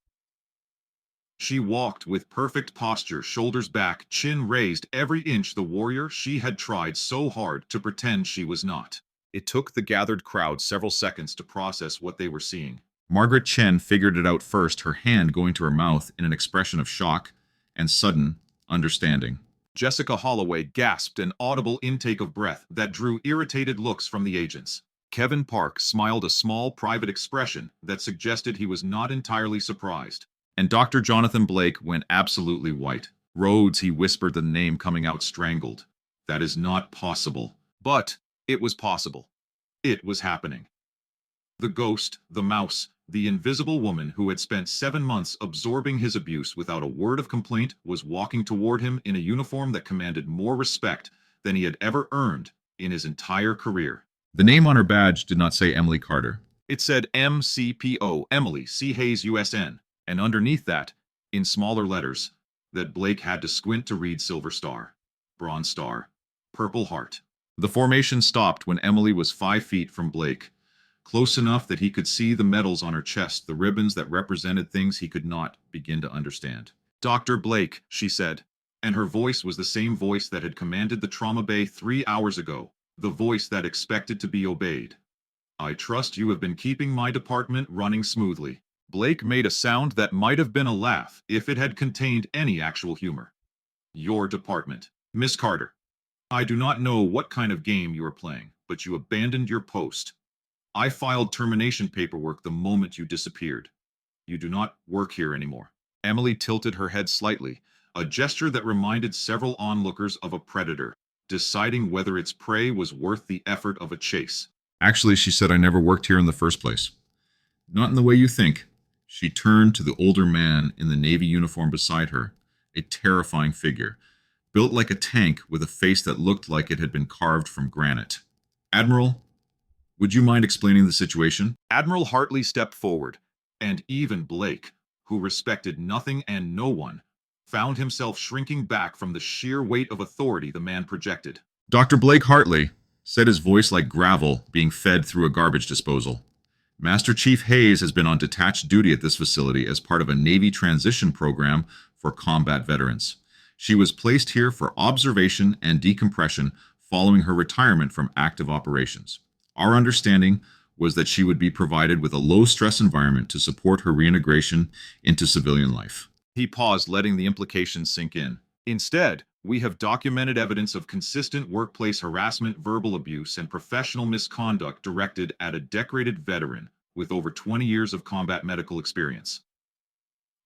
She walked with perfect posture, shoulders back, chin raised, every inch the warrior she had tried so hard to pretend she was not. It took the gathered crowd several seconds to process what they were seeing. Margaret Chen figured it out first, her hand going to her mouth in an expression of shock and sudden understanding. Jessica Holloway gasped, an audible intake of breath that drew irritated looks from the agents. Kevin Park smiled a small private expression that suggested he was not entirely surprised. And Dr. Jonathan Blake went absolutely white. Rhodes, he whispered the name coming out strangled. That is not possible. But it was possible. It was happening. The ghost, the mouse, the invisible woman who had spent 7 months absorbing his abuse without a word of complaint was walking toward him in a uniform that commanded more respect than he had ever earned in his entire career. The name on her badge did not say Emily Carter. It said MCPO, Emily C. Hayes USN, and underneath that, in smaller letters, that Blake had to squint to read Silver Star, Bronze Star, Purple Heart. The formation stopped when Emily was 5 feet from Blake, close enough that he could see the medals on her chest, the ribbons that represented things he could not begin to understand. Dr. Blake, she said, and her voice was the same voice that had commanded the trauma bay 3 hours ago, the voice that expected to be obeyed. I trust you have been keeping my department running smoothly. Blake made a sound that might have been a laugh if it had contained any actual humor. Your department. Miss Carter. I do not know what kind of game you are playing, but you abandoned your post. I filed termination paperwork the moment you disappeared. You do not work here anymore. Emily tilted her head slightly, a gesture that reminded several onlookers of a predator, deciding whether its prey was worth the effort of a chase. Actually, she said I never worked here in the first place. Not in the way you think. She turned to the older man in the navy uniform beside her, a terrifying figure, built like a tank with a face that looked like it had been carved from granite. Admiral, would you mind explaining the situation? Admiral Hartley stepped forward, and even Blake, who respected nothing and no one, found himself shrinking back from the sheer weight of authority the man projected. Dr. Blake Hartley, said his voice like gravel being fed through a garbage disposal. Master Chief Hayes has been on detached duty at this facility as part of a Navy transition program for combat veterans. She was placed here for observation and decompression following her retirement from active operations. Our understanding was that she would be provided with a low-stress environment to support her reintegration into civilian life. He paused, letting the implications sink in. Instead, we have documented evidence of consistent workplace harassment, verbal abuse, and professional misconduct directed at a decorated veteran with over 20 years of combat medical experience.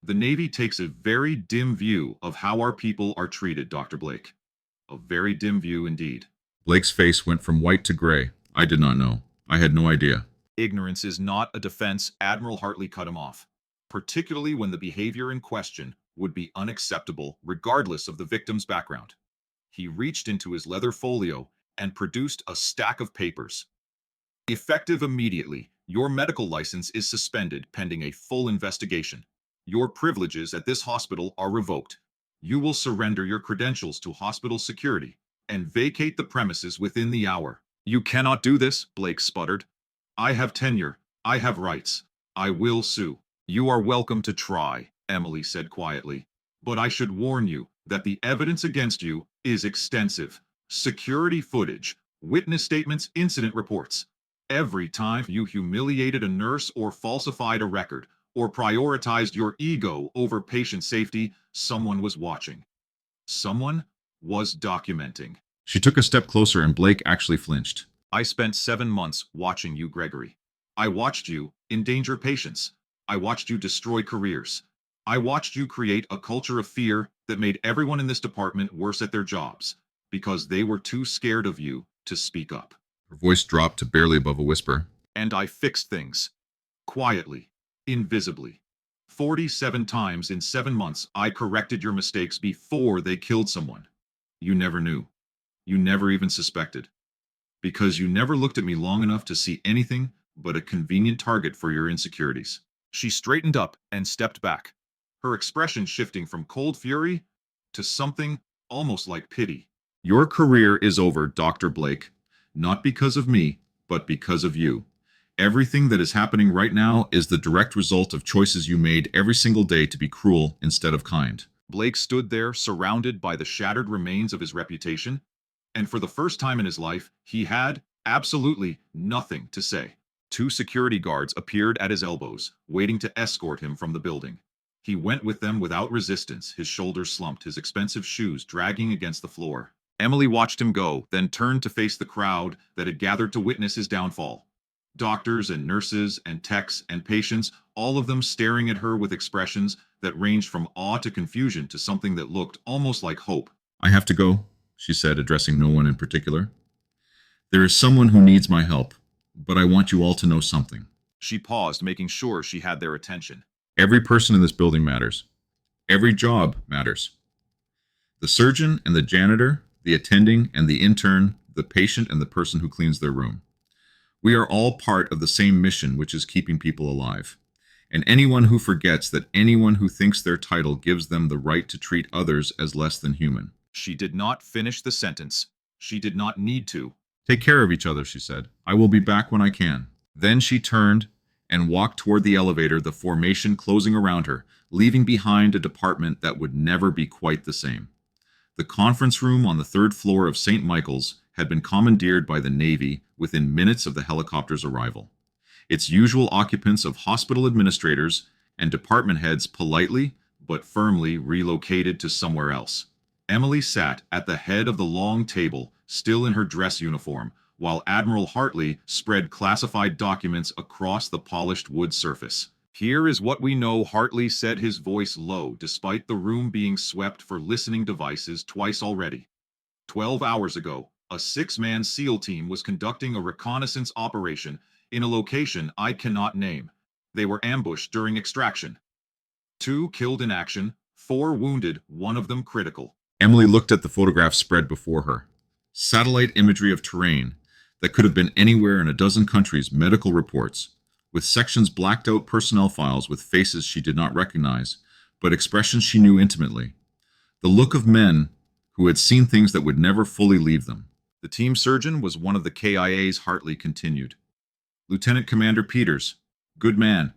The Navy takes a very dim view of how our people are treated, Dr. Blake. A very dim view indeed. Blake's face went from white to gray. I did not know. I had no idea. Ignorance is not a defense, Admiral Hartley cut him off, particularly when the behavior in question would be unacceptable regardless of the victim's background. He reached into his leather folio and produced a stack of papers. Effective immediately, your medical license is suspended pending a full investigation. Your privileges at this hospital are revoked. You will surrender your credentials to hospital security and vacate the premises within the hour. You cannot do this, Blake sputtered. I have tenure. I have rights. I will sue. You are welcome to try, Emily said quietly. But I should warn you that the evidence against you is extensive. Security footage, witness statements, incident reports. Every time you humiliated a nurse or falsified a record or prioritized your ego over patient safety, someone was watching. Someone was documenting. She took a step closer and Blake actually flinched. I spent 7 months watching you, Gregory. I watched you endanger patients. I watched you destroy careers. I watched you create a culture of fear that made everyone in this department worse at their jobs because they were too scared of you to speak up. Her voice dropped to barely above a whisper. And I fixed things. Quietly. Invisibly. 47 times in 7 months I corrected your mistakes before they killed someone. You never knew. You never even suspected. Because you never looked at me long enough to see anything but a convenient target for your insecurities. She straightened up and stepped back, her expression shifting from cold fury to something almost like pity. Your career is over, Dr. Blake. Not because of me, but because of you. Everything that is happening right now is the direct result of choices you made every single day to be cruel instead of kind. Blake stood there, surrounded by the shattered remains of his reputation, and for the first time in his life, he had absolutely nothing to say. 2 security guards appeared at his elbows, waiting to escort him from the building. He went with them without resistance, his shoulders slumped, his expensive shoes dragging against the floor. Emily watched him go, then turned to face the crowd that had gathered to witness his downfall. Doctors and nurses and techs and patients, all of them staring at her with expressions that ranged from awe to confusion to something that looked almost like hope. I have to go, she said, addressing no one in particular. There is someone who needs my help, but I want you all to know something. She paused, making sure she had their attention. Every person in this building matters. Every job matters. The surgeon and the janitor, the attending and the intern, the patient and the person who cleans their room. We are all part of the same mission, which is keeping people alive. And anyone who forgets that anyone who thinks their title gives them the right to treat others as less than human. She did not finish the sentence. She did not need to. Take care of each other, she said. I will be back when I can. Then she turned and walked toward the elevator, the formation closing around her, leaving behind a department that would never be quite the same. The conference room on the third floor of St. Michael's had been commandeered by the Navy within minutes of the helicopter's arrival. Its usual occupants of hospital administrators and department heads politely but firmly relocated to somewhere else. Emily sat at the head of the long table, still in her dress uniform, while Admiral Hartley spread classified documents across the polished wood surface. Here is what we know, Hartley said, his voice low, despite the room being swept for listening devices twice already. 12 hours ago, a six-man SEAL team was conducting a reconnaissance operation in a location I cannot name. They were ambushed during extraction. 2 killed in action, 4 wounded, one of them critical. Emily looked at the photograph spread before her. Satellite imagery of terrain that could have been anywhere in a dozen countries, medical reports, with sections blacked out, personnel files with faces she did not recognize, but expressions she knew intimately. The look of men who had seen things that would never fully leave them. The team surgeon was one of the KIAs, Hartley continued. Lieutenant Commander Peters, good man,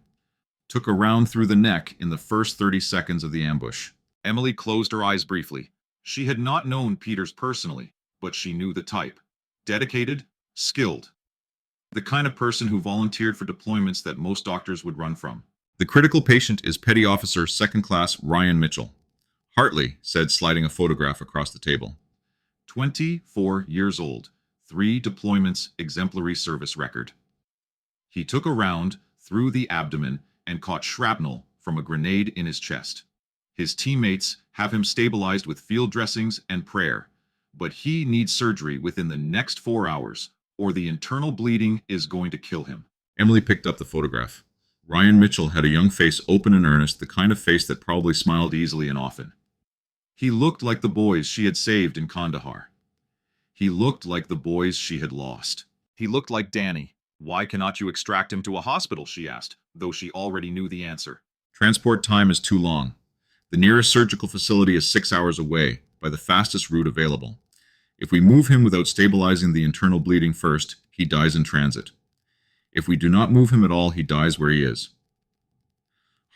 took a round through the neck in the first 30 seconds of the ambush. Emily closed her eyes briefly. She had not known Peters personally, but she knew the type. Dedicated, skilled. The kind of person who volunteered for deployments that most doctors would run from. The critical patient is Petty Officer Second Class Ryan Mitchell, Hartley said, sliding a photograph across the table. 24 years old, 3 deployments, exemplary service record. He took a round through the abdomen and caught shrapnel from a grenade in his chest. His teammates have him stabilized with field dressings and prayer, but he needs surgery within the next 4 hours, or the internal bleeding is going to kill him. Emily picked up the photograph. Ryan Mitchell had a young face, open and earnest, the kind of face that probably smiled easily and often. He looked like the boys she had saved in Kandahar. He looked like the boys she had lost. He looked like Danny. Why cannot you extract him to a hospital, she asked, though she already knew the answer. Transport time is too long. The nearest surgical facility is 6 hours away, by the fastest route available. If we move him without stabilizing the internal bleeding first, he dies in transit. If we do not move him at all, he dies where he is.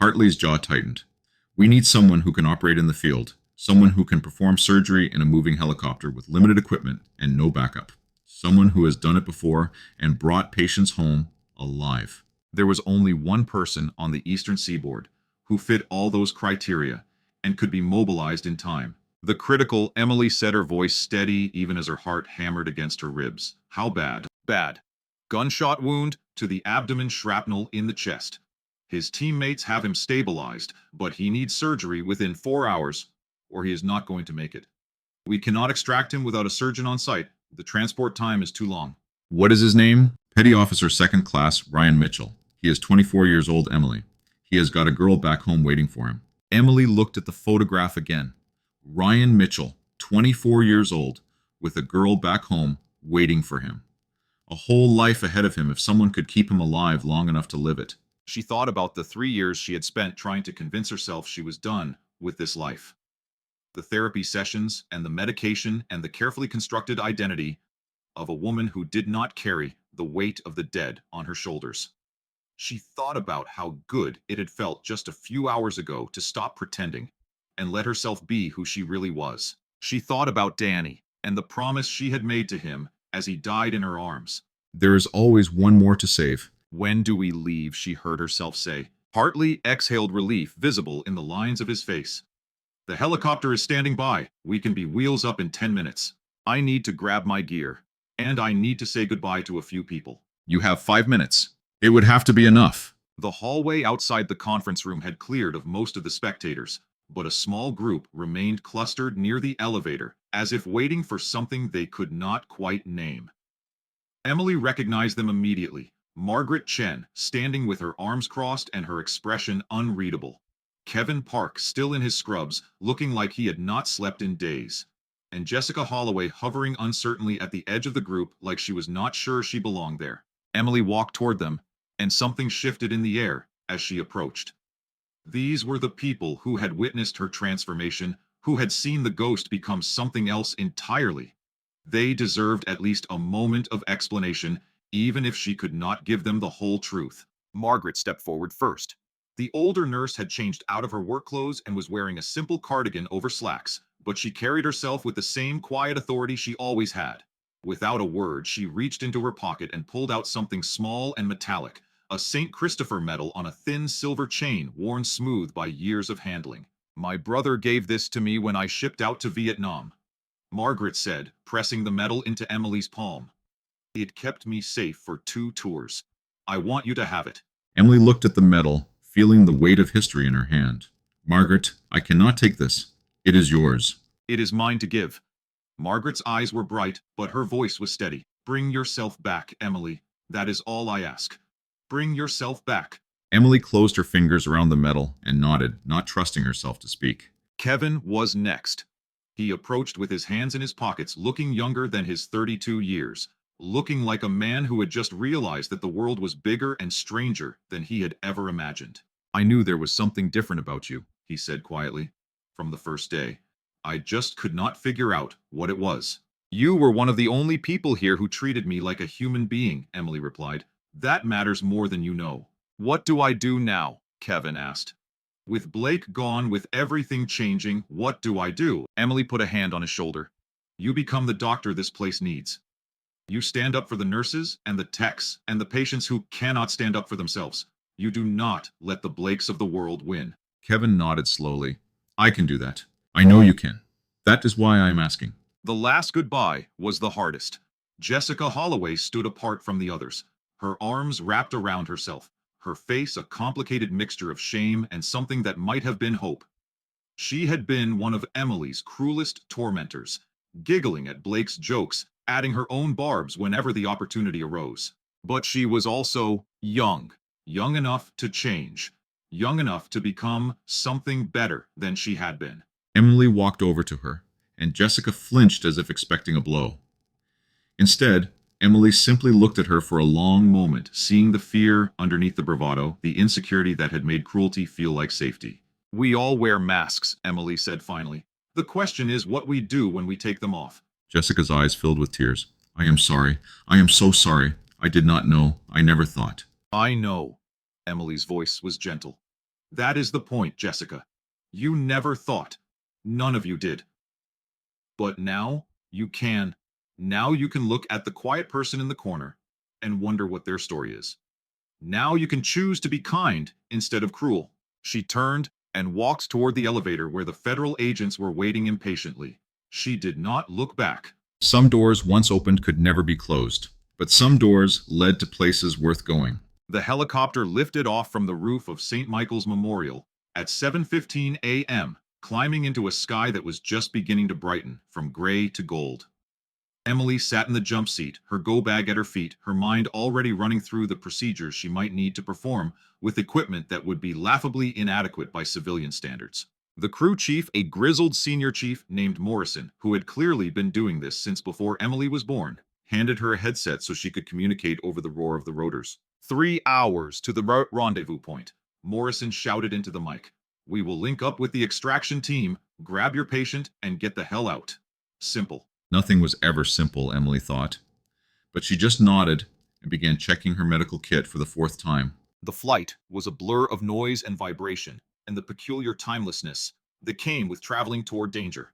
Hartley's jaw tightened. We need someone who can operate in the field, someone who can perform surgery in a moving helicopter with limited equipment and no backup. Someone who has done it before and brought patients home alive. There was only one person on the eastern seaboard who fit all those criteria and could be mobilized in time. The critical, Emily said, her voice steady even as her heart hammered against her ribs. How bad? Bad. Gunshot wound to the abdomen, shrapnel in the chest. His teammates have him stabilized, but he needs surgery within 4 hours, or he is not going to make it. We cannot extract him without a surgeon on site. The transport time is too long. What is his name? Petty Officer Second Class Ryan Mitchell. He is 24 years old, Emily. He has got a girl back home waiting for him. Emily looked at the photograph again. Ryan Mitchell, 24 years old, with a girl back home waiting for him. A whole life ahead of him if someone could keep him alive long enough to live it. She thought about the 3 years she had spent trying to convince herself she was done with this life. The therapy sessions and the medication and the carefully constructed identity of a woman who did not carry the weight of the dead on her shoulders. She thought about how good it had felt just a few hours ago to stop pretending and let herself be who she really was. She thought about Danny and the promise she had made to him as he died in her arms. There is always one more to save. When do we leave? She heard herself say. Hartley exhaled relief, visible in the lines of his face. The helicopter is standing by. We can be wheels up in 10 minutes. I need to grab my gear. And I need to say goodbye to a few people. You have 5 minutes. It would have to be enough. The hallway outside the conference room had cleared of most of the spectators, but a small group remained clustered near the elevator, as if waiting for something they could not quite name. Emily recognized them immediately. Margaret Chen, standing with her arms crossed and her expression unreadable. Kevin Park, still in his scrubs, looking like he had not slept in days. And Jessica Holloway hovering uncertainly at the edge of the group like she was not sure she belonged there. Emily walked toward them, and something shifted in the air as she approached. These were the people who had witnessed her transformation, who had seen the ghost become something else entirely. They deserved at least a moment of explanation, even if she could not give them the whole truth. Margaret stepped forward first. The older nurse had changed out of her work clothes and was wearing a simple cardigan over slacks, but she carried herself with the same quiet authority she always had. Without a word, she reached into her pocket and pulled out something small and metallic, a St. Christopher medal on a thin silver chain worn smooth by years of handling. My brother gave this to me when I shipped out to Vietnam, Margaret said, pressing the medal into Emily's palm. It kept me safe for 2 tours. I want you to have it. Emily looked at the medal, feeling the weight of history in her hand. Margaret, I cannot take this. It is yours. It is mine to give. Margaret's eyes were bright, but her voice was steady. Bring yourself back, Emily. That is all I ask. Bring yourself back. Emily closed her fingers around the medal and nodded, not trusting herself to speak. Kevin was next. He approached with his hands in his pockets, looking younger than his 32 years, looking like a man who had just realized that the world was bigger and stranger than he had ever imagined. I knew there was something different about you, he said quietly, from the first day. I just could not figure out what it was. You were one of the only people here who treated me like a human being, Emily replied. That matters more than you know. What do I do now? Kevin asked. With Blake gone, with everything changing, what do I do? Emily put a hand on his shoulder. You become the doctor this place needs. You stand up for the nurses and the techs and the patients who cannot stand up for themselves. You do not let the Blakes of the world win. Kevin nodded slowly. I can do that. I know you can. That is why I am asking. The last goodbye was the hardest. Jessica Holloway stood apart from the others, her arms wrapped around herself, her face a complicated mixture of shame and something that might have been hope. She had been one of Emily's cruelest tormentors, giggling at Blake's jokes, adding her own barbs whenever the opportunity arose. But she was also young, young enough to change, young enough to become something better than she had been. Emily walked over to her, and Jessica flinched as if expecting a blow. Instead, Emily simply looked at her for a long moment, seeing the fear underneath the bravado, the insecurity that had made cruelty feel like safety. We all wear masks, Emily said finally. The question is what we do when we take them off. Jessica's eyes filled with tears. I am sorry. I am so sorry. I did not know. I never thought. I know. Emily's voice was gentle. That is the point, Jessica. You never thought. None of you did. But now you can. Now you can look at the quiet person in the corner and wonder what their story is. Now you can choose to be kind instead of cruel. She turned and walked toward the elevator where the federal agents were waiting impatiently. She did not look back. Some doors once opened could never be closed, but some doors led to places worth going. The helicopter lifted off from the roof of St. Michael's Memorial at 7:15 a.m., climbing into a sky that was just beginning to brighten from gray to gold. Emily sat in the jump seat, her go bag at her feet, her mind already running through the procedures she might need to perform with equipment that would be laughably inadequate by civilian standards. The crew chief, a grizzled senior chief named Morrison, who had clearly been doing this since before Emily was born, handed her a headset so she could communicate over the roar of the rotors. 3 hours to the rendezvous point, Morrison shouted into the mic. We will link up with the extraction team, grab your patient, and get the hell out. Simple. Nothing was ever simple, Emily thought. But she just nodded and began checking her medical kit for the 4th time. The flight was a blur of noise and vibration, and the peculiar timelessness that came with traveling toward danger.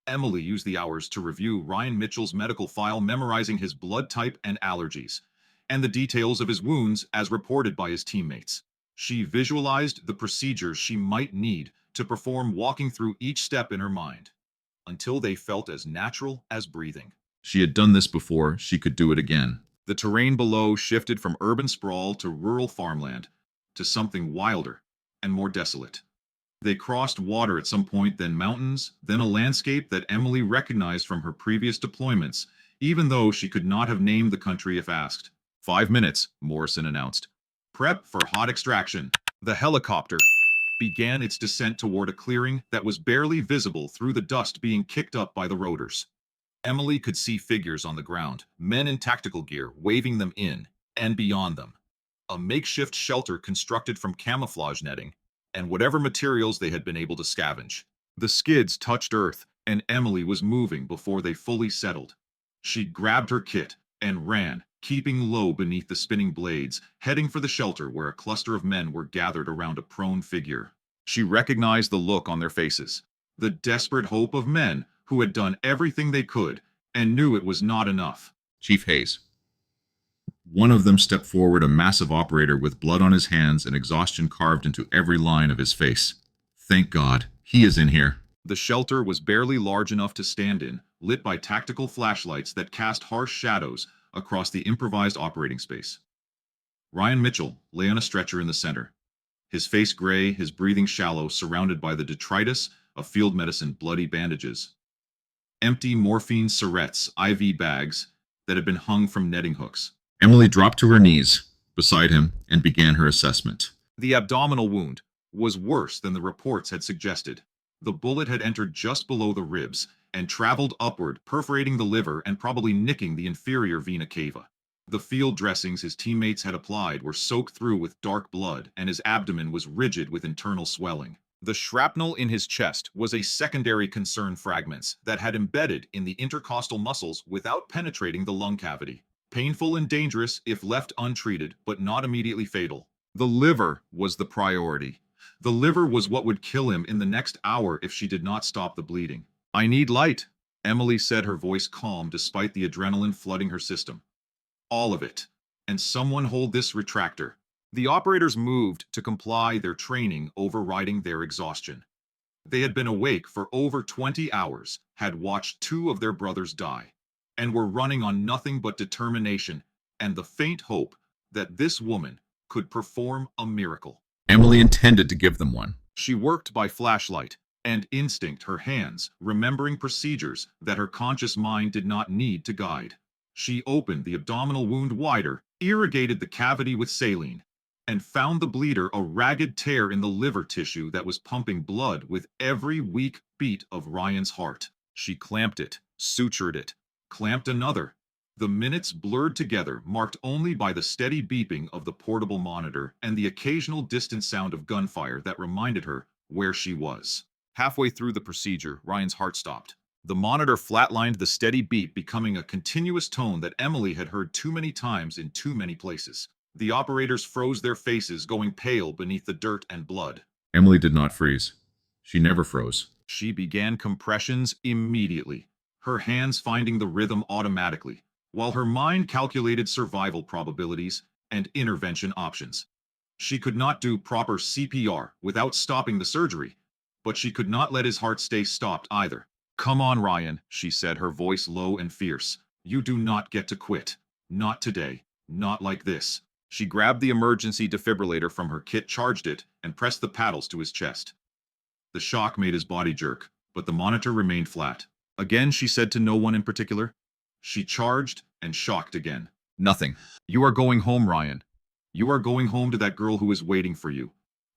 Emily used the hours to review Ryan Mitchell's medical file, memorizing his blood type and allergies, and the details of his wounds as reported by his teammates. She visualized the procedures she might need to perform, walking through each step in her mind, until they felt as natural as breathing. She had done this before, she could do it again. The terrain below shifted from urban sprawl to rural farmland, to something wilder and more desolate. They crossed water at some point, then mountains, then a landscape that Emily recognized from her previous deployments, even though she could not have named the country if asked. 5 minutes, Morrison announced. Prep for hot extraction. The helicopter began its descent toward a clearing that was barely visible through the dust being kicked up by the rotors. Emily could see figures on the ground, men in tactical gear waving them in and beyond them. A makeshift shelter constructed from camouflage netting and whatever materials they had been able to scavenge. The skids touched earth, and Emily was moving before they fully settled. She grabbed her kit and ran, keeping low beneath the spinning blades, heading for the shelter where a cluster of men were gathered around a prone figure. She recognized the look on their faces, the desperate hope of men who had done everything they could and knew it was not enough. Chief Hayes. One of them stepped forward, a massive operator with blood on his hands and exhaustion carved into every line of his face. Thank God, he is in here. The shelter was barely large enough to stand in, lit by tactical flashlights that cast harsh shadows across the improvised operating space. Ryan Mitchell lay on a stretcher in the center, his face gray, his breathing shallow, surrounded by the detritus of field medicine bloody bandages. Empty morphine syrettes, IV bags that had been hung from netting hooks. Emily dropped to her knees beside him and began her assessment. The abdominal wound was worse than the reports had suggested. The bullet had entered just below the ribs and traveled upward, perforating the liver and probably nicking the inferior vena cava. The field dressings his teammates had applied were soaked through with dark blood, and his abdomen was rigid with internal swelling. The shrapnel in his chest was a secondary concern, fragments that had embedded in the intercostal muscles without penetrating the lung cavity. Painful and dangerous if left untreated, but not immediately fatal. The liver was the priority. The liver was what would kill him in the next hour if she did not stop the bleeding. I need light, Emily said, her voice calm despite the adrenaline flooding her system. All of it. And someone hold this retractor. The operators moved to comply, their training overriding their exhaustion. They had been awake for over 20 hours, had watched two of their brothers die, and were running on nothing but determination and the faint hope that this woman could perform a miracle. Emily intended to give them one. She worked by flashlight and instinct, her hands remembering procedures that her conscious mind did not need to guide. She opened the abdominal wound wider, irrigated the cavity with saline, and found the bleeder a ragged tear in the liver tissue that was pumping blood with every weak beat of Ryan's heart. She clamped it, sutured it, clamped another. The minutes blurred together, marked only by the steady beeping of the portable monitor and the occasional distant sound of gunfire that reminded her where she was. Halfway through the procedure, Ryan's heart stopped. The monitor flatlined, the steady beep becoming a continuous tone that Emily had heard too many times in too many places. The operators froze, their faces going pale beneath the dirt and blood. Emily did not freeze. She never froze. She began compressions immediately, her hands finding the rhythm automatically, while her mind calculated survival probabilities and intervention options. She could not do proper CPR without stopping the surgery, but she could not let his heart stay stopped either. Come on, Ryan, she said, her voice low and fierce. You do not get to quit. Not today. Not like this. She grabbed the emergency defibrillator from her kit, charged it, and pressed the paddles to his chest. The shock made his body jerk, but the monitor remained flat. Again, she said to no one in particular. She charged and shocked again. Nothing. You are going home, Ryan. You are going home to that girl who is waiting for you.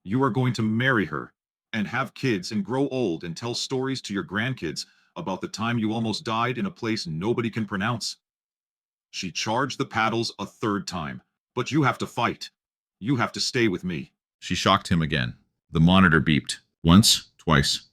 You are going to marry her and have kids and grow old and tell stories to your grandkids about the time you almost died in a place nobody can pronounce. She charged the paddles a third time. But you have to fight. You have to stay with me. She shocked him again. The monitor beeped. Once, twice.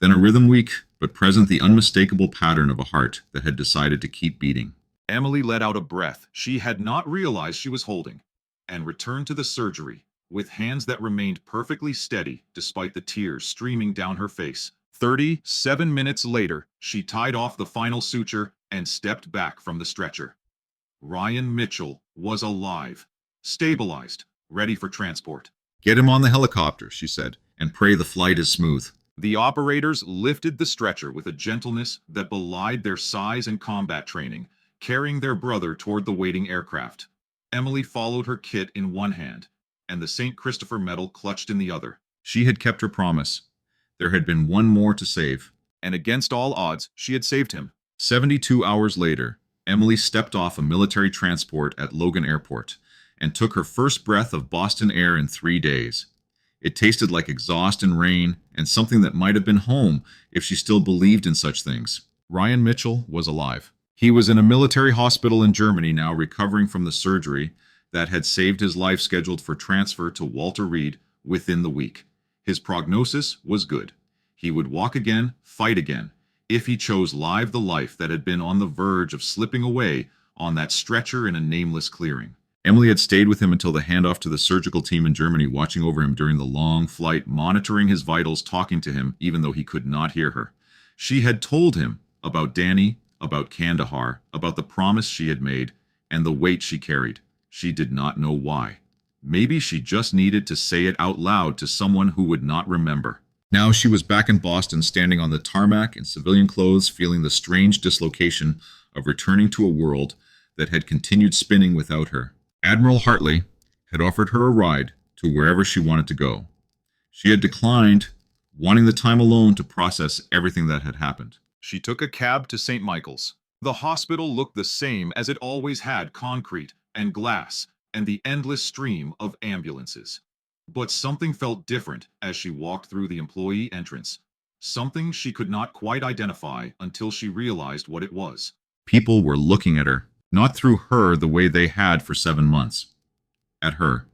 Then a rhythm weak, but present, the unmistakable pattern of a heart that had decided to keep beating. Emily let out a breath she had not realized she was holding, and returned to the surgery, with hands that remained perfectly steady despite the tears streaming down her face. 37 minutes later, she tied off the final suture and stepped back from the stretcher. Ryan Mitchell was alive, stabilized, ready for transport. Get him on the helicopter, she said, and pray the flight is smooth. The operators lifted the stretcher with a gentleness that belied their size and combat training, carrying their brother toward the waiting aircraft. Emily followed her kit in one hand, and the St. Christopher medal clutched in the other. She had kept her promise. There had been one more to save, and against all odds, she had saved him. 72 hours later, Emily stepped off a military transport at Logan Airport and took her first breath of Boston air in 3 days. It tasted like exhaust and rain, and something that might have been home if she still believed in such things. Ryan Mitchell was alive. He was in a military hospital in Germany now, recovering from the surgery that had saved his life, scheduled for transfer to Walter Reed within the week. His prognosis was good. He would walk again, fight again, if he chose live the life that had been on the verge of slipping away on that stretcher in a nameless clearing. Emily had stayed with him until the handoff to the surgical team in Germany, watching over him during the long flight, monitoring his vitals, talking to him even though he could not hear her. She had told him about Danny, about Kandahar, about the promise she had made, and the weight she carried. She did not know why. Maybe she just needed to say it out loud to someone who would not remember. Now she was back in Boston, standing on the tarmac in civilian clothes, feeling the strange dislocation of returning to a world that had continued spinning without her. Admiral Hartley had offered her a ride to wherever she wanted to go. She had declined, wanting the time alone to process everything that had happened. She took a cab to St. Michael's. The hospital looked the same as it always had: concrete and glass and the endless stream of ambulances. But something felt different as she walked through the employee entrance. Something she could not quite identify until she realized what it was. People were looking at her, not through her the way they had for 7 months. At her,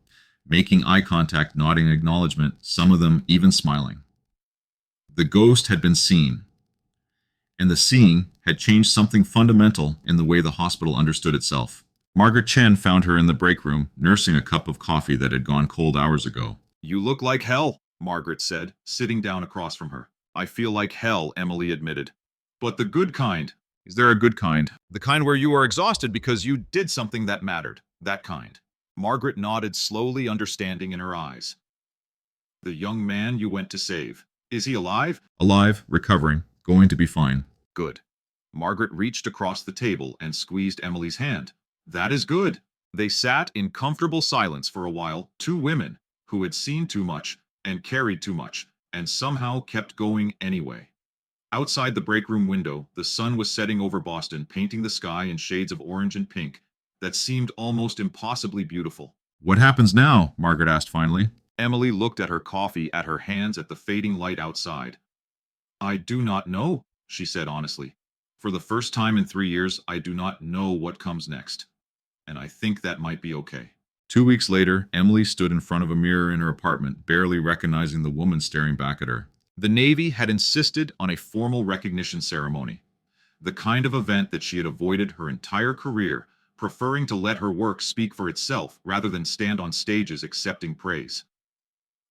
making eye contact, nodding acknowledgement, some of them even smiling. The ghost had been seen, and the seeing had changed something fundamental in the way the hospital understood itself. Margaret Chen found her in the break room, nursing a cup of coffee that had gone cold hours ago. "You look like hell," Margaret said, sitting down across from her. "I feel like hell," Emily admitted. "But the good kind." "Is there a good kind?" "The kind where you are exhausted because you did something that mattered. That kind." Margaret nodded slowly, understanding in her eyes. "The young man you went to save. Is he alive?" "Alive, recovering, going to be fine." "Good." Margaret reached across the table and squeezed Emily's hand. "That is good." They sat in comfortable silence for a while, two women who had seen too much and carried too much, and somehow kept going anyway. Outside the break room window, the sun was setting over Boston, painting the sky in shades of orange and pink that seemed almost impossibly beautiful. "What happens now?" Margaret asked finally. Emily looked at her coffee, at her hands, at the fading light outside. "I do not know," she said honestly. "For the first time in 3 years, I do not know what comes next. And I think that might be okay." 2 weeks later, Emily stood in front of a mirror in her apartment, barely recognizing the woman staring back at her. The Navy had insisted on a formal recognition ceremony, the kind of event that she had avoided her entire career, preferring to let her work speak for itself rather than stand on stages accepting praise.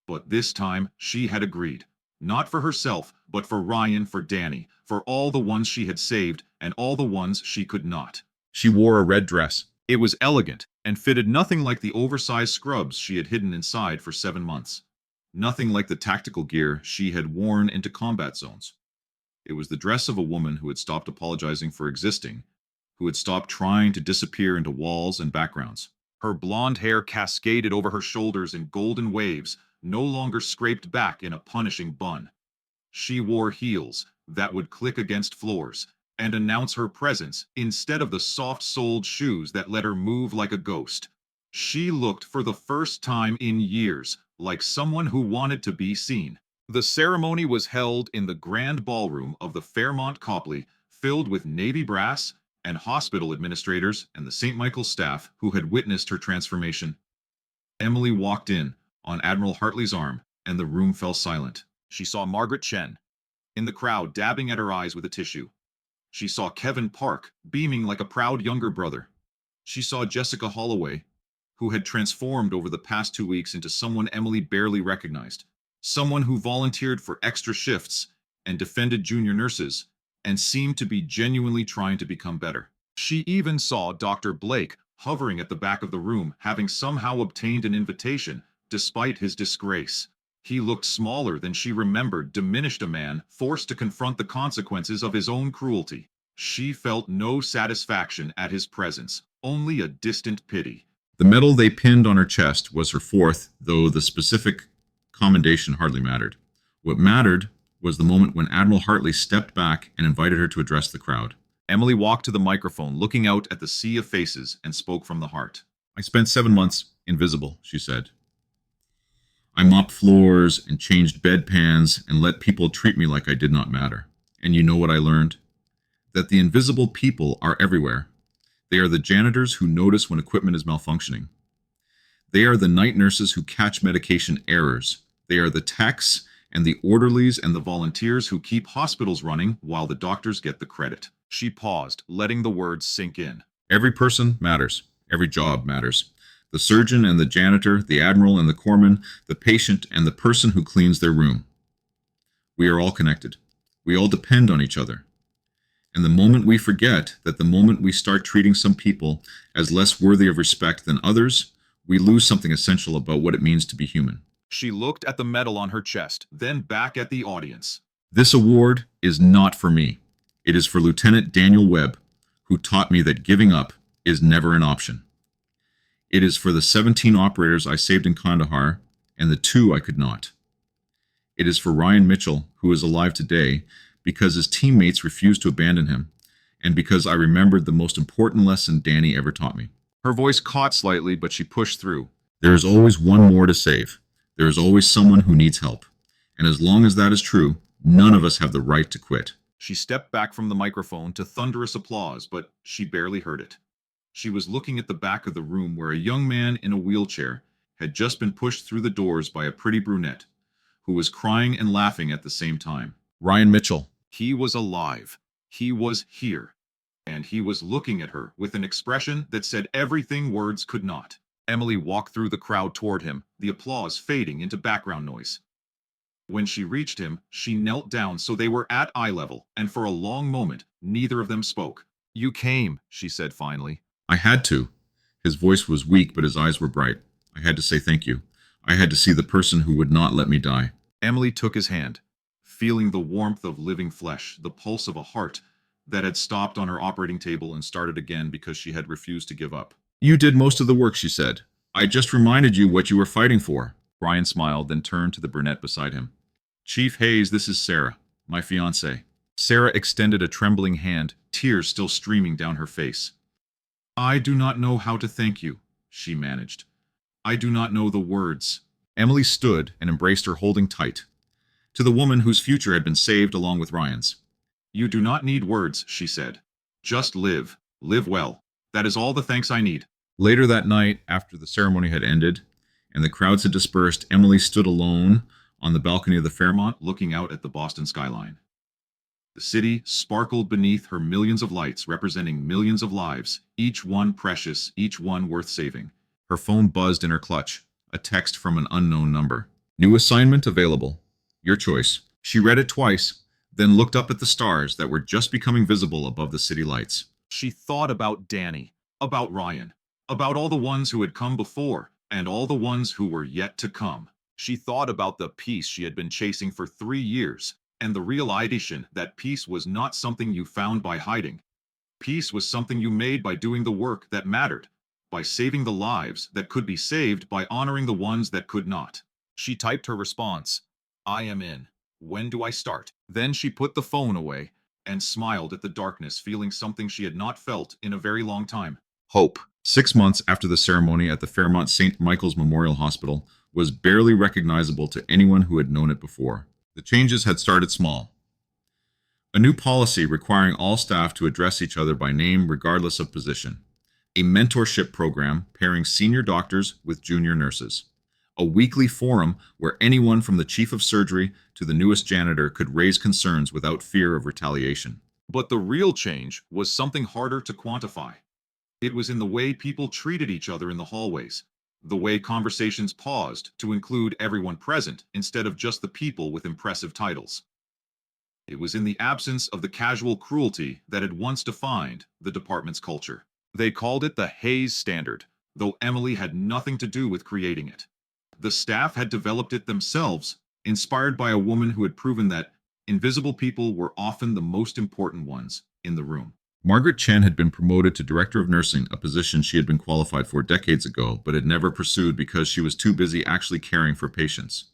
But this time, she had agreed. Not for herself, but for Ryan, for Danny, for all the ones she had saved and all the ones she could not. She wore a red dress. It was elegant and fitted nothing like the oversized scrubs she had hidden inside for 7 months. Nothing like the tactical gear she had worn into combat zones. It was the dress of a woman who had stopped apologizing for existing, who had stopped trying to disappear into walls and backgrounds. Her blonde hair cascaded over her shoulders in golden waves, no longer scraped back in a punishing bun. She wore heels that would click against floors and announce her presence instead of the soft-soled shoes that let her move like a ghost. She looked for the first time in years like someone who wanted to be seen. The ceremony was held in the grand ballroom of the Fairmont Copley, filled with Navy brass and hospital administrators and the St. Michael's staff who had witnessed her transformation. Emily walked in on Admiral Hartley's arm, and the room fell silent. She saw Margaret Chen in the crowd, dabbing at her eyes with a tissue. She saw Kevin Park, beaming like a proud younger brother. She saw Jessica Holloway, who had transformed over the past 2 weeks into someone Emily barely recognized. Someone who volunteered for extra shifts and defended junior nurses and seemed to be genuinely trying to become better. She even saw Dr. Blake hovering at the back of the room, having somehow obtained an invitation despite his disgrace. He looked smaller than she remembered, diminished, a man forced to confront the consequences of his own cruelty. She felt no satisfaction at his presence, only a distant pity. The medal they pinned on her chest was her fourth, though the specific commendation hardly mattered. What mattered was the moment when Admiral Hartley stepped back and invited her to address the crowd. Emily walked to the microphone, looking out at the sea of faces, and spoke from the heart. I spent 7 months invisible, she said. I mopped floors and changed bedpans and let people treat me like I did not matter. And you know what I learned? That the invisible people are everywhere. They are the janitors who notice when equipment is malfunctioning. They are the night nurses who catch medication errors. They are the techs and the orderlies and the volunteers who keep hospitals running while the doctors get the credit. She paused, letting the words sink in. Every person matters. Every job matters. The surgeon and the janitor, the admiral and the corpsman, the patient and the person who cleans their room. We are all connected. We all depend on each other. And the moment we forget that, the moment we start treating some people as less worthy of respect than others, we lose something essential about what it means to be human. She looked at the medal on her chest, then back at the audience. This award is not for me. It is for Lieutenant Daniel Webb, who taught me that giving up is never an option. It is for the 17 operators I saved in Kandahar and the 2 I could not. It is for Ryan Mitchell, who is alive today, because his teammates refused to abandon him, and because I remembered the most important lesson Danny ever taught me. Her voice caught slightly, but she pushed through. There is always one more to save. There is always someone who needs help. And as long as that is true, none of us have the right to quit. She stepped back from the microphone to thunderous applause, but she barely heard it. She was looking at the back of the room where a young man in a wheelchair had just been pushed through the doors by a pretty brunette, who was crying and laughing at the same time. Ryan Mitchell. He was alive. He was here. And he was looking at her with an expression that said everything words could not. Emily walked through the crowd toward him, the applause fading into background noise. When she reached him, she knelt down so they were at eye level, and for a long moment, neither of them spoke. You came, she said finally. I had to. His voice was weak, but his eyes were bright. I had to say thank you. I had to see the person who would not let me die. Emily took his hand, feeling the warmth of living flesh, the pulse of a heart that had stopped on her operating table and started again because she had refused to give up. You did most of the work, she said. I just reminded you what you were fighting for. Brian smiled, then turned to the brunette beside him. Chief Hayes, this is Sarah, my fiancée. Sarah extended a trembling hand, tears still streaming down her face. I do not know how to thank you, she managed. I do not know the words. Emily stood and embraced her, holding tight. To the woman whose future had been saved along with Ryan's. You do not need words, she said. Just live. Live well. That is all the thanks I need. Later that night, after the ceremony had ended, and the crowds had dispersed, Emily stood alone on the balcony of the Fairmont, looking out at the Boston skyline. The city sparkled beneath her millions of lights, representing millions of lives, each one precious, each one worth saving. Her phone buzzed in her clutch, a text from an unknown number. New assignment available. Your choice. She read it twice, then looked up at the stars that were just becoming visible above the city lights. She thought about Danny, about Ryan, about all the ones who had come before, and all the ones who were yet to come. She thought about the peace she had been chasing for 3 years, and the realization that peace was not something you found by hiding. Peace was something you made by doing the work that mattered, by saving the lives that could be saved, by honoring the ones that could not. She typed her response. I am in. When do I start? Then she put the phone away and smiled at the darkness, feeling something she had not felt in a very long time. Hope. 6 months after the ceremony at the Fairmont St. Michael's Memorial Hospital was barely recognizable to anyone who had known it before. The changes had started small. A new policy requiring all staff to address each other by name regardless of position. A mentorship program pairing senior doctors with junior nurses. A weekly forum where anyone from the chief of surgery to the newest janitor could raise concerns without fear of retaliation. But the real change was something harder to quantify. It was in the way people treated each other in the hallways, the way conversations paused to include everyone present instead of just the people with impressive titles. It was in the absence of the casual cruelty that had once defined the department's culture. They called it the Hayes Standard, though Emily had nothing to do with creating it. The staff had developed it themselves, inspired by a woman who had proven that invisible people were often the most important ones. in the room. Margaret Chen had been promoted to Director of Nursing, a position she had been qualified for decades ago, but had never pursued because she was too busy actually caring for patients.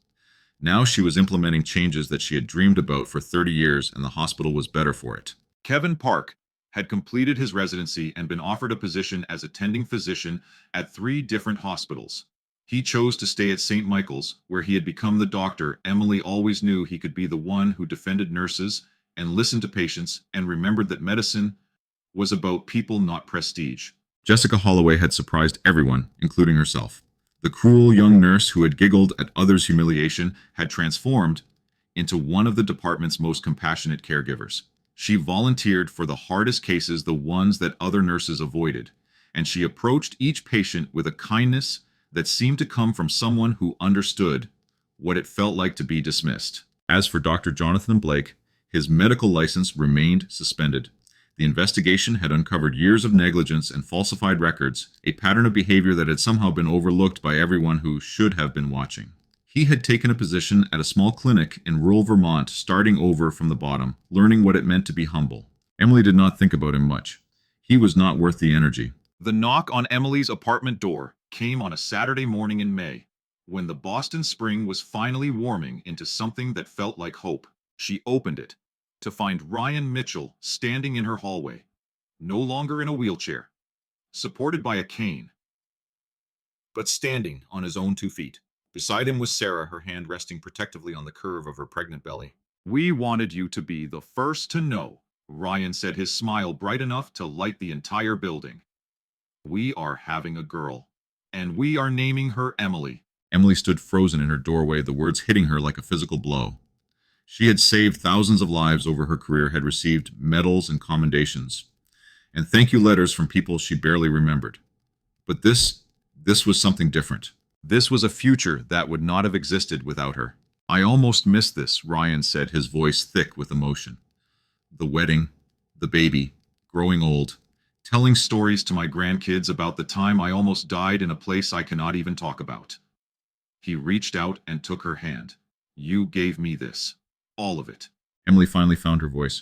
Now she was implementing changes that she had dreamed about for 30 years, and the hospital was better for it. Kevin Park had completed his residency and been offered a position as attending physician at 3 different hospitals. He chose to stay at St. Michael's, where he had become the doctor Emily always knew he could be, the one who defended nurses and listened to patients and remembered that medicine was about people, not prestige. Jessica Holloway had surprised everyone, including herself. The cruel young nurse who had giggled at others' humiliation had transformed into one of the department's most compassionate caregivers. She volunteered for the hardest cases, the ones that other nurses avoided, and she approached each patient with a kindness that seemed to come from someone who understood what it felt like to be dismissed. As for Dr. Jonathan Blake, his medical license remained suspended. The investigation had uncovered years of negligence and falsified records, a pattern of behavior that had somehow been overlooked by everyone who should have been watching. He had taken a position at a small clinic in rural Vermont, starting over from the bottom, learning what it meant to be humble. Emily did not think about him much. He was not worth the energy. The knock on Emily's apartment door came on a Saturday morning in May, when the Boston spring was finally warming into something that felt like hope. She opened it to find Ryan Mitchell standing in her hallway, no longer in a wheelchair, supported by a cane, but standing on his own 2 feet. Beside him was Sarah, her hand resting protectively on the curve of her pregnant belly. "We wanted you to be the first to know," Ryan said, his smile bright enough to light the entire building. "We are having a girl, and we are naming her Emily." Emily stood frozen in her doorway, the words hitting her like a physical blow. She had saved thousands of lives over her career, had received medals and commendations, and thank you letters from people she barely remembered. But this was something different. This was a future that would not have existed without her. "I almost missed this," Ryan said, his voice thick with emotion. "The wedding, the baby, growing old, telling stories to my grandkids about the time I almost died in a place I cannot even talk about." He reached out and took her hand. "You gave me this. All of it." Emily finally found her voice.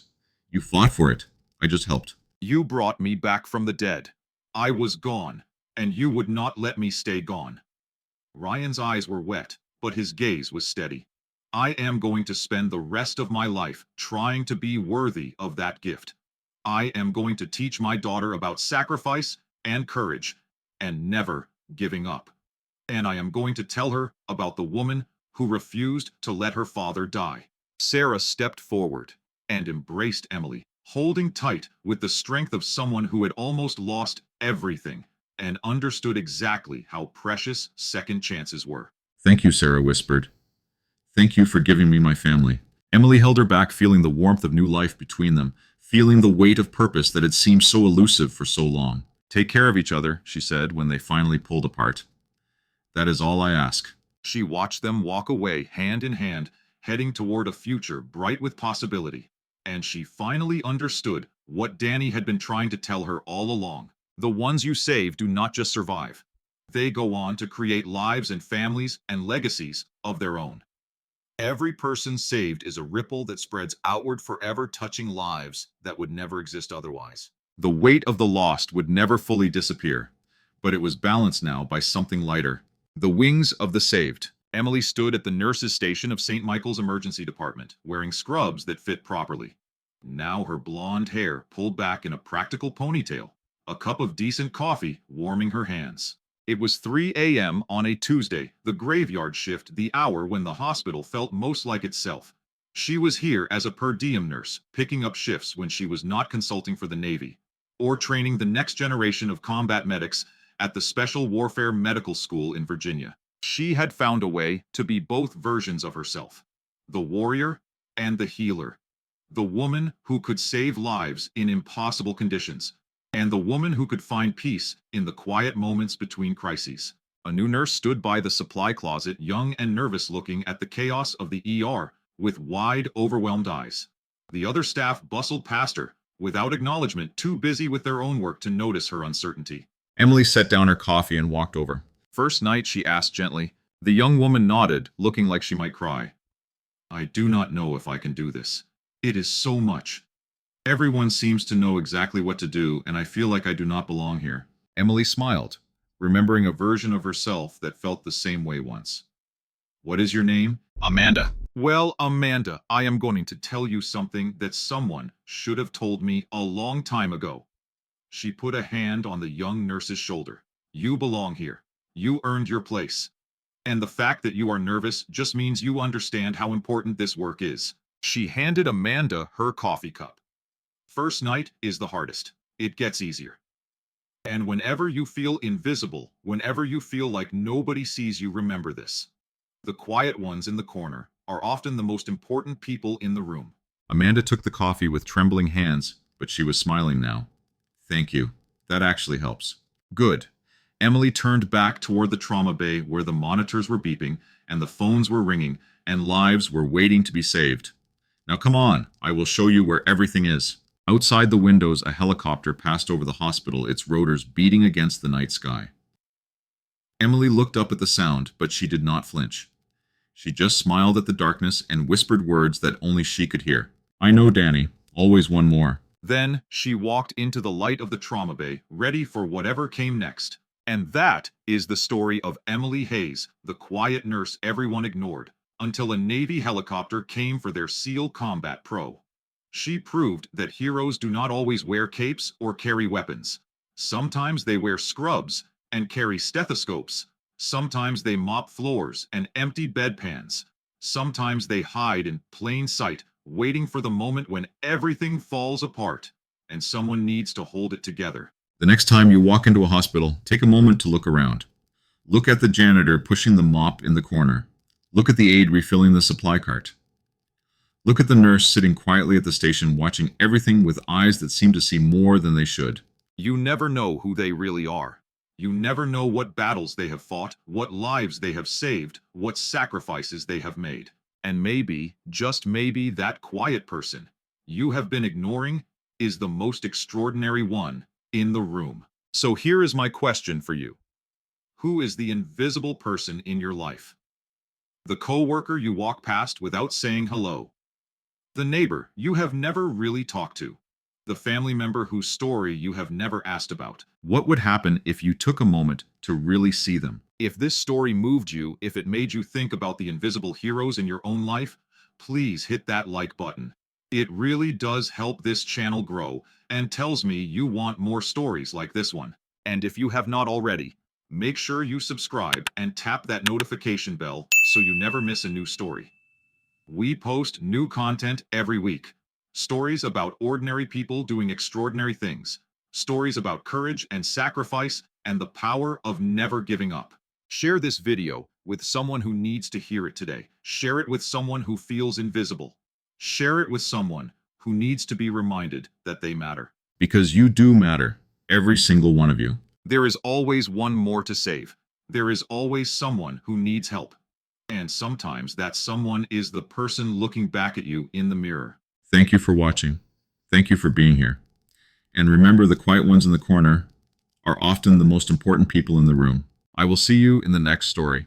"You fought for it. I just helped." "You brought me back from the dead. I was gone, and you would not let me stay gone." Ryan's eyes were wet, but his gaze was steady. "I am going to spend the rest of my life trying to be worthy of that gift. I am going to teach my daughter about sacrifice and courage, and never giving up. And I am going to tell her about the woman who refused to let her father die." Sarah stepped forward and embraced Emily, holding tight with the strength of someone who had almost lost everything and understood exactly how precious second chances were. "Thank you," Sarah whispered. "Thank you for giving me my family." Emily held her back, feeling the warmth of new life between them, feeling the weight of purpose that had seemed so elusive for so long. "Take care of each other," she said when they finally pulled apart. "That is all I ask." She watched them walk away, hand in hand, heading toward a future bright with possibility. And she finally understood what Danny had been trying to tell her all along. The ones you save do not just survive. They go on to create lives and families and legacies of their own. Every person saved is a ripple that spreads outward, forever touching lives that would never exist otherwise. The weight of the lost would never fully disappear, but it was balanced now by something lighter. The wings of the saved. Emily stood at the nurses' station of St. Michael's Emergency Department, wearing scrubs that fit properly. Now her blonde hair pulled back in a practical ponytail, a cup of decent coffee warming her hands. It was 3 a.m. on a Tuesday, the graveyard shift, the hour when the hospital felt most like itself. She was here as a per diem nurse, picking up shifts when she was not consulting for the Navy, or training the next generation of combat medics at the Special Warfare Medical School in Virginia. She had found a way to be both versions of herself, the warrior and the healer, the woman who could save lives in impossible conditions, and the woman who could find peace in the quiet moments between crises. A new nurse stood by the supply closet, young and nervous, looking at the chaos of the ER with wide, overwhelmed eyes. The other staff bustled past her, without acknowledgement, too busy with their own work to notice her uncertainty. Emily set down her coffee and walked over. "First night?" she asked gently. The young woman nodded, looking like she might cry. "I do not know if I can do this. It is so much. Everyone seems to know exactly what to do, and I feel like I do not belong here. Emily smiled, remembering a version of herself that felt the same way once. What is your name? Amanda. Well, Amanda, I am going to tell you something that someone should have told me a long time ago. She put a hand on the young nurse's shoulder. You belong here. You earned your place. And the fact that you are nervous just means you understand how important this work is. She handed Amanda her coffee cup. First night is the hardest. It gets easier. And whenever you feel invisible, whenever you feel like nobody sees you, remember this. The quiet ones in the corner are often the most important people in the room. Amanda took the coffee with trembling hands, but she was smiling now. Thank you. That actually helps. Good. Emily turned back toward the trauma bay where the monitors were beeping and the phones were ringing and lives were waiting to be saved. Now come on, I will show you where everything is. Outside the windows, a helicopter passed over the hospital, its rotors beating against the night sky. Emily looked up at the sound, but she did not flinch. She just smiled at the darkness and whispered words that only she could hear. I know, Danny. Always one more. Then she walked into the light of the trauma bay, ready for whatever came next. And that is the story of Emily Hayes, the quiet nurse everyone ignored, until a Navy helicopter came for their SEAL Combat Pro. She proved that heroes do not always wear capes or carry weapons. Sometimes they wear scrubs and carry stethoscopes. Sometimes they mop floors and empty bedpans. Sometimes they hide in plain sight, waiting for the moment when everything falls apart and someone needs to hold it together. The next time you walk into a hospital, take a moment to look around. Look at the janitor pushing the mop in the corner. Look at the aide refilling the supply cart. Look at the nurse sitting quietly at the station, watching everything with eyes that seem to see more than they should. You never know who they really are. You never know what battles they have fought, what lives they have saved, what sacrifices they have made. And maybe, just maybe, that quiet person you have been ignoring is the most extraordinary one in the room. So here is my question for you. Who is the invisible person in your life? The coworker you walk past without saying hello. The neighbor you have never really talked to. The family member whose story you have never asked about. What would happen if you took a moment to really see them? If this story moved you, if it made you think about the invisible heroes in your own life, please hit that like button. It really does help this channel grow and tells me you want more stories like this one. And if you have not already, make sure you subscribe and tap that notification bell so you never miss a new story. We post new content every week. Stories about ordinary people doing extraordinary things. Stories about courage and sacrifice and the power of never giving up. Share this video with someone who needs to hear it today. Share it with someone who feels invisible. Share it with someone who needs to be reminded that they matter. Because you do matter, every single one of you. There is always one more to save. There is always someone who needs help. And sometimes that someone is the person looking back at you in the mirror. Thank you for watching. Thank you for being here. And remember, the quiet ones in the corner are often the most important people in the room. I will see you in the next story.